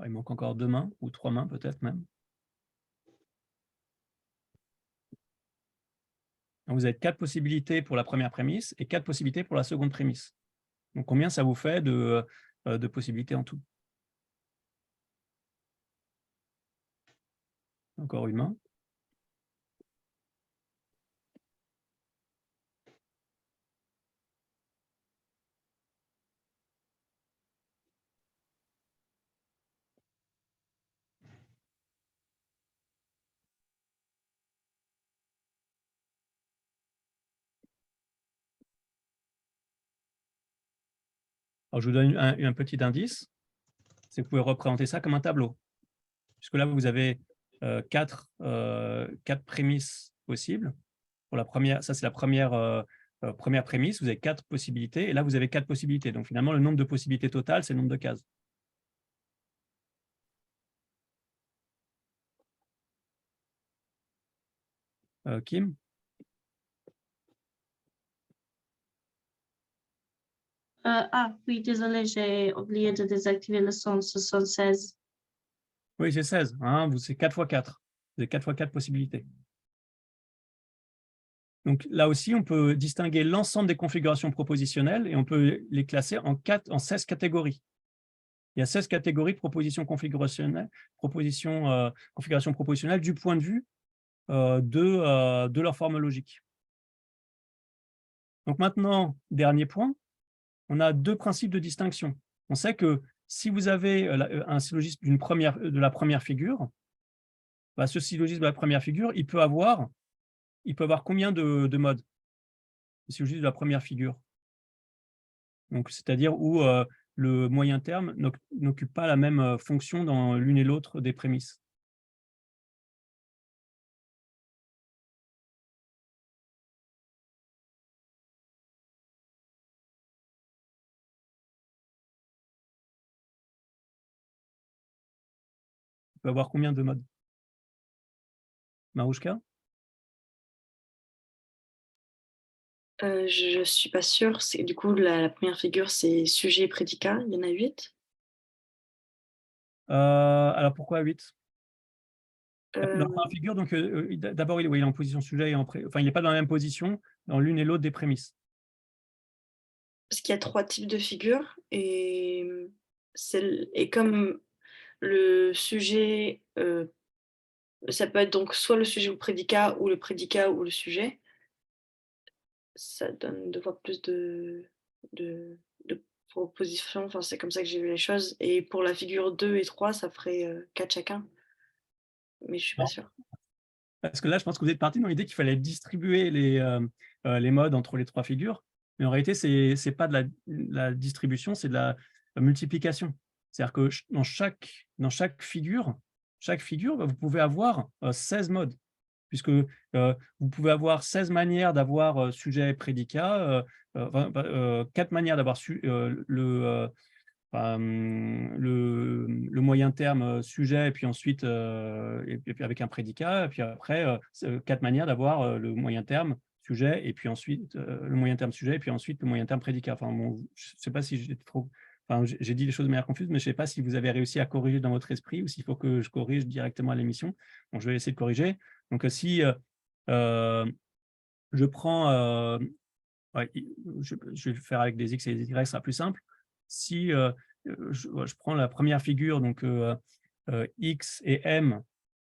Il manque encore 2 mains, ou 3 mains peut-être même. Donc, vous avez 4 possibilités pour la première prémisse et 4 possibilités pour la seconde prémisse. Donc, combien ça vous fait de possibilités en tout? Encore une main. Alors, je vous donne un petit indice. C'est que vous pouvez représenter ça comme un tableau. Puisque là, vous avez quatre prémices possibles. Pour la première, ça, c'est la première prémisse. Vous avez 4 possibilités. Et là, vous avez 4 possibilités. Donc, finalement, le nombre de possibilités totales, c'est le nombre de cases. Kim? Oui, désolé, j'ai oublié de désactiver le son. Ce sont 16. Oui, c'est 16. Hein, c'est 4 x 4. Vous avez 4 x 4 possibilités. Donc, là aussi, on peut distinguer l'ensemble des configurations propositionnelles et on peut les classer en 16 catégories. Il y a 16 catégories de propositions configuration propositionnelle du point de vue de leur forme logique. Donc maintenant, dernier point, on a 2 principes de distinction. On sait que si vous avez un syllogisme de la première figure, bah, ce syllogisme de la première figure, il peut avoir combien de modes? Le syllogisme de la première figure. Donc, c'est-à-dire où le moyen terme n'occupe pas la même fonction dans l'une et l'autre des prémices. On peut avoir combien de modes? Marouchka? Je suis pas sûre. Du coup, la première figure, c'est sujet et prédicat. Il y en a 8. Alors, pourquoi 8? Dans la Euh, première figure, donc d'abord, il est en position sujet et enfin, il n'est pas dans la même position dans l'une et l'autre des prémices. Parce qu'il y a 3 types de figures et comme le sujet, ça peut être donc soit le sujet ou le prédicat ou le sujet, ça donne 2 fois plus de propositions. Enfin, c'est comme ça que j'ai vu les choses. Et pour la figure 2 et 3, ça ferait 4 chacun. Mais je suis pas sûre. Parce que là, je pense que vous êtes parti dans l'idée qu'il fallait distribuer les modes entre les 3 figures. Mais en réalité, ce n'est pas de la distribution, c'est de la multiplication. C'est-à-dire que dans chaque figure, vous pouvez avoir 16 modes, puisque vous pouvez avoir 16 manières d'avoir sujet et prédicat, 4 manières d'avoir le moyen terme sujet, et puis ensuite et puis avec un prédicat, et puis après 4 manières d'avoir le moyen terme sujet, et puis ensuite le moyen terme sujet, et puis ensuite le moyen terme prédicat. Enfin, bon, je ne sais pas si j'ai trop... Enfin, j'ai dit les choses de manière confuse, mais je ne sais pas si vous avez réussi à corriger dans votre esprit ou s'il faut que je corrige directement à l'émission. Donc, je vais essayer de corriger. Donc, si je prends... ouais, je vais le faire avec des X et des Y, ça sera plus simple. Si je prends la première figure, donc X et M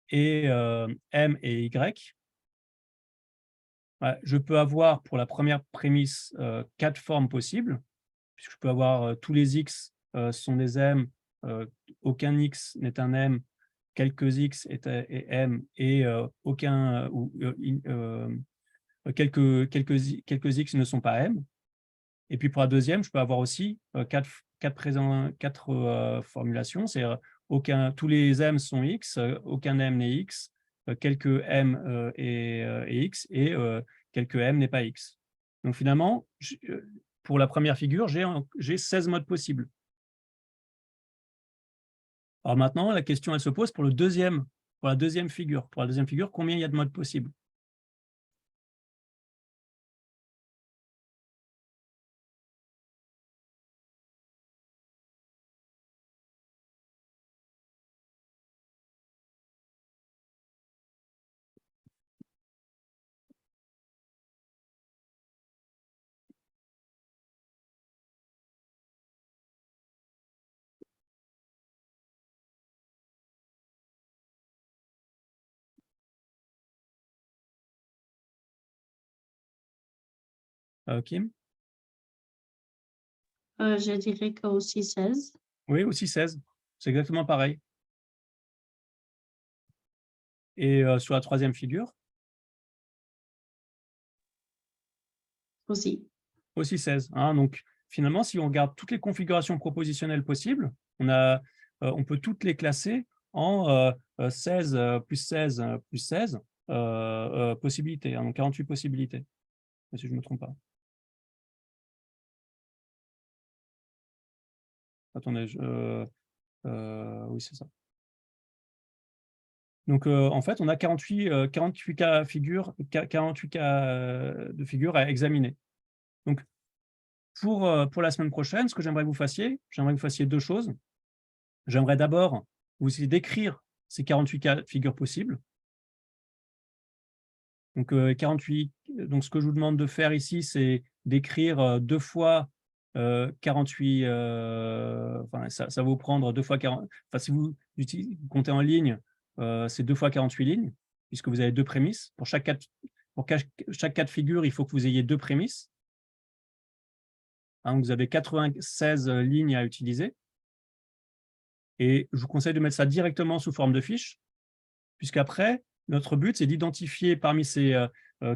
et Y, je peux avoir pour la première prémisse 4 formes possibles, puisque je peux avoir tous les X sont des M, aucun X n'est un M, quelques X est M, et quelques X ne sont pas M. Et puis pour la deuxième, je peux avoir aussi 4 formulations, c'est tous les M sont X, aucun M n'est X, quelques M et X, et quelques M n'est pas X. Donc finalement, pour la première figure, j'ai 16 modes possibles. Alors maintenant, la question, elle se pose pour la deuxième figure. Pour la deuxième figure, combien il y a de modes possibles? Kim? Je dirais que aussi 16. Oui, aussi 16. C'est exactement pareil. Et sur la troisième figure? Aussi. Aussi 16. Hein, donc, finalement, si on regarde toutes les configurations propositionnelles possibles, on peut toutes les classer en 16 plus 16 plus 16 possibilités, hein, donc 48 possibilités, si je ne me trompe pas. Attendez, oui, c'est ça. Donc, en fait, on a 48 cas de figures à examiner. Donc, pour la semaine prochaine, ce que j'aimerais que vous fassiez deux choses. J'aimerais d'abord vous essayer d'écrire ces 48 cas de figure possibles. Donc, donc, ce que je vous demande de faire ici, c'est d'écrire 2 fois 48, enfin, ça va vous prendre 2 fois 40, enfin, si vous comptez en ligne, c'est 2 fois 48 lignes, puisque vous avez 2 prémices. Pour chaque cas de figure, il faut que vous ayez 2 prémices. Hein, donc vous avez 96 lignes à utiliser. Et je vous conseille de mettre ça directement sous forme de fiche, puisqu'après, notre but, c'est d'identifier parmi ces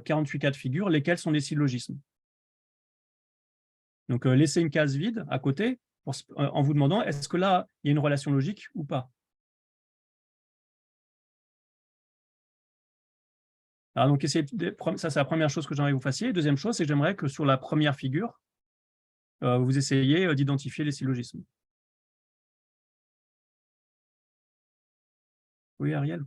48 cas de figure lesquels sont des syllogismes. Donc, laissez une case vide à côté en vous demandant est-ce que là, il y a une relation logique ou pas. Alors, donc, ça, c'est la première chose que j'aimerais que vous fassiez. Deuxième chose, c'est que j'aimerais que sur la première figure, vous essayiez d'identifier les syllogismes. Oui, Ariel?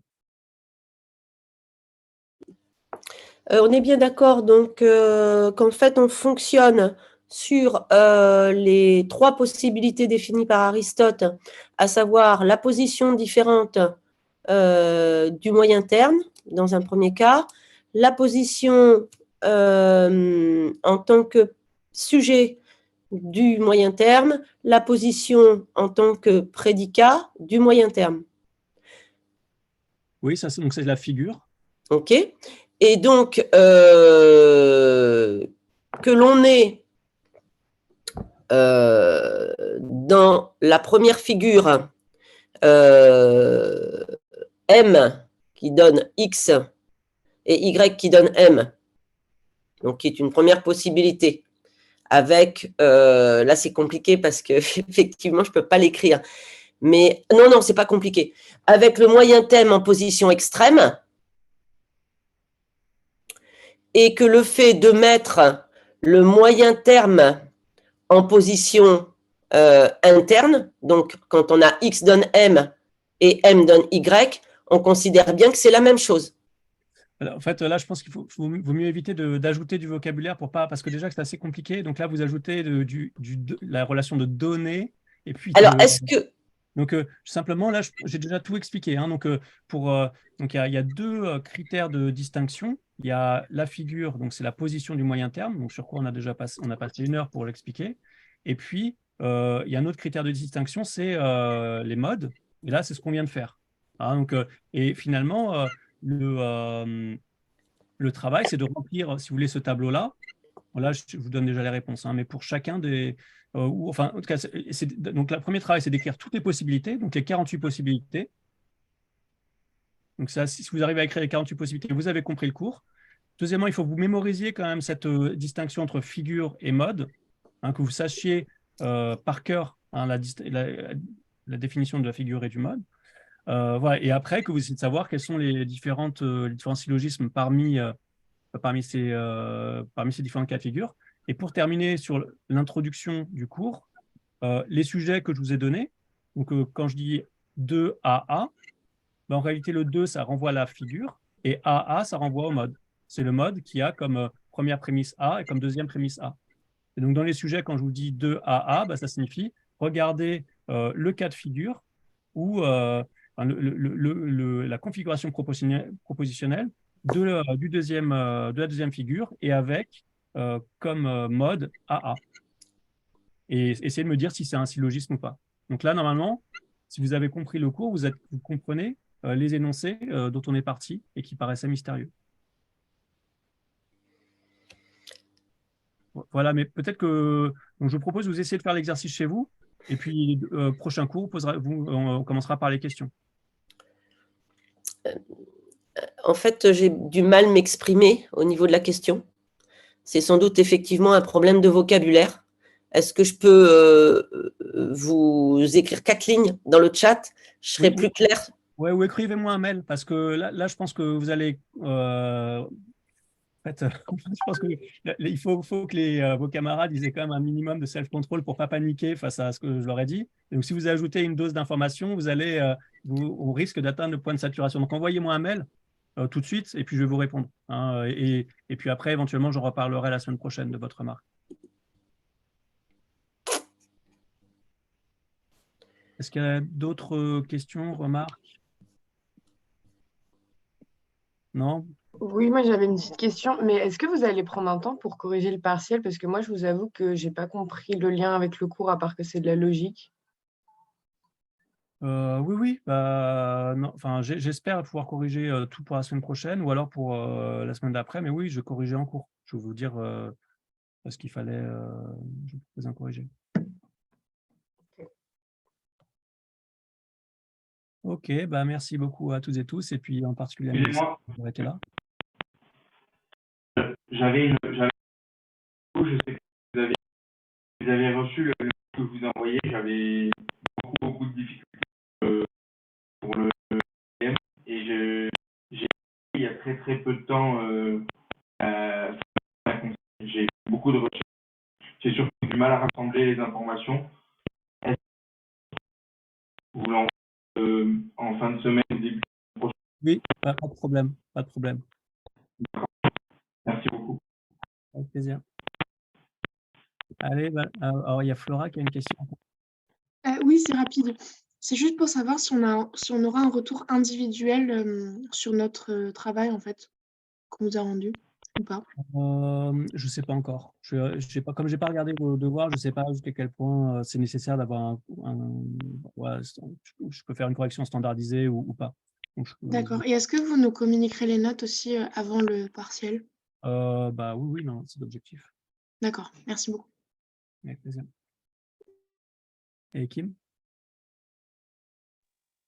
On est bien d'accord donc qu'en fait, on fonctionne sur les 3 possibilités définies par Aristote, à savoir la position différente du moyen terme, dans un premier cas, la position en tant que sujet du moyen terme, la position en tant que prédicat du moyen terme. Oui, ça, donc c'est la figure. OK. Et donc, que l'on ait dans la première figure M qui donne X et Y qui donne M, donc qui est une première possibilité, avec, là c'est compliqué parce que effectivement je ne peux pas l'écrire, mais non, c'est pas compliqué, avec le moyen terme en position extrême, et que le fait de mettre le moyen terme en position interne, donc quand on a X donne M et M donne Y, on considère bien que c'est la même chose. Alors, en fait, là, je pense qu'il vaut mieux éviter d'ajouter du vocabulaire parce que déjà que c'est assez compliqué. Donc là, vous ajoutez la relation de données. Et puis alors, est-ce que... Donc, simplement, là, j'ai déjà tout expliqué. Hein. Donc, il y a 2 critères de distinction. Il y a la figure, donc c'est la position du moyen terme, donc sur quoi on a passé 1 heure pour l'expliquer. Et puis, il y a un autre critère de distinction, c'est les modes. Et là, c'est ce qu'on vient de faire. Hein, donc, et finalement, le travail, c'est de remplir, si vous voulez, ce tableau-là. Là, je vous donne déjà les réponses, hein, mais pour chacun des... enfin, en tout cas, donc, le premier travail, c'est d'écrire toutes les possibilités, donc les 48 possibilités. Donc, ça, si vous arrivez à écrire les 48 possibilités, vous avez compris le cours. Deuxièmement, il faut que vous mémorisiez quand même cette distinction entre figure et mode, hein, que vous sachiez par cœur hein, la définition de la figure et du mode. Voilà. Et après, que vous essayez de savoir quels sont les différents syllogismes parmi ces différents cas de figure. Et pour terminer sur l'introduction du cours, les sujets que je vous ai donnés, donc quand je dis 2AA, en réalité le 2, ça renvoie à la figure, et AA, ça renvoie au mode. C'est le mode qui a comme première prémisse A et comme deuxième prémisse A. Et donc dans les sujets, quand je vous dis 2AA, ça signifie regardez le cas de figure où la configuration propositionnelle de la deuxième figure et avec comme mode AA. Et essayez de me dire si c'est un syllogisme ou pas. Donc là, normalement, si vous avez compris le cours, vous comprenez les énoncés dont on est parti et qui paraissaient mystérieux. Voilà, mais peut-être que donc je vous propose de vous essayer de faire l'exercice chez vous. Et puis, prochain cours, on commencera par les questions. En fait, j'ai du mal à m'exprimer au niveau de la question. C'est sans doute effectivement un problème de vocabulaire. est-ce que je peux vous écrire 4 lignes dans le chat? Je serai Oui, plus claire. ouais, ou écrivez-moi un mail, parce que là, je pense que vous allez... en fait, je pense qu'il faut que vos camarades ils aient quand même un minimum de self-control pour ne pas paniquer face à ce que je leur ai dit. Et donc, si vous ajoutez une dose d'information, on risque d'atteindre le point de saturation. Donc, envoyez-moi un mail tout de suite, et puis je vais vous répondre, hein. Et puis après, éventuellement, j'en reparlerai la semaine prochaine de votre remarque. Est-ce qu'il y a d'autres questions, remarques? Non? Oui, moi j'avais une petite question, mais est-ce que vous allez prendre un temps pour corriger le partiel? Parce que moi, je vous avoue que j'ai pas compris le lien avec le cours, à part que c'est de la logique. Oui, oui. Non, enfin, j'espère pouvoir corriger tout pour la semaine prochaine ou alors pour la semaine d'après. Mais oui, je vais corriger en cours. Je vais vous dire ce qu'il fallait. Je vais vous en corriger. Ok, merci beaucoup à toutes et tous. Et puis en particulier à Mélissa Excusez-moi, d'avoir été là. je sais que vous avez reçu le que je vous ai envoyé, j'avais beaucoup de difficultés pour le thème et j'ai il y a très peu de temps j'ai beaucoup de recherches. J'ai surtout du mal à rassembler les informations. Est-ce que vous l'envoyez en fin de semaine, début prochain? Oui, pas de problème. Pas de problème. Merci beaucoup. Avec plaisir. Allez, alors il y a Flora qui a une question. Oui, c'est rapide. C'est juste pour savoir si on aura un retour individuel sur notre travail, en fait, qu'on nous a rendu ou pas. Je ne sais pas encore. Comme je n'ai pas regardé vos devoirs, je ne sais pas jusqu'à quel point c'est nécessaire d'avoir ouais, je peux faire une correction standardisée ou pas. Donc, D'accord. Et est-ce que vous nous communiquerez les notes aussi avant le partiel? oui, non, c'est l'objectif. D'accord, merci beaucoup. Avec plaisir. Et Kim?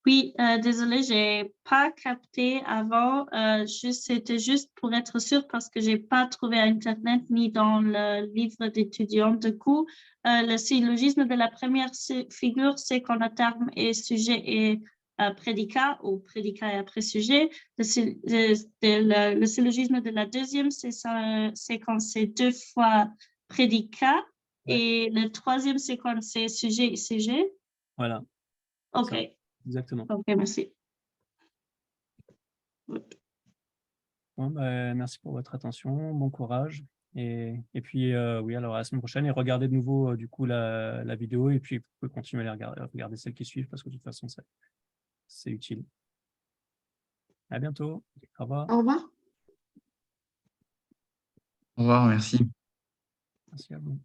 Oui, désolée, j'ai pas capté avant. C'était juste pour être sûre parce que j'ai pas trouvé à Internet ni dans le livre d'étudiants. Du coup, le syllogisme de la première figure, c'est quand le terme est sujet et prédicat ou prédicat et après sujet. Le syllogisme de la deuxième, c'est quand c'est 2 fois prédicat. Ouais. Et le troisième, c'est quand c'est sujet et sujet. Voilà. OK. Ça, exactement. OK, merci. Bon, merci pour votre attention, bon courage. Et puis, oui, alors à la semaine prochaine, et regardez de nouveau du coup la vidéo, et puis vous pouvez continuer à regarder celles qui suivent, parce que de toute façon, c'est utile. À bientôt. Au revoir. Au revoir. Au revoir, merci. Merci à vous.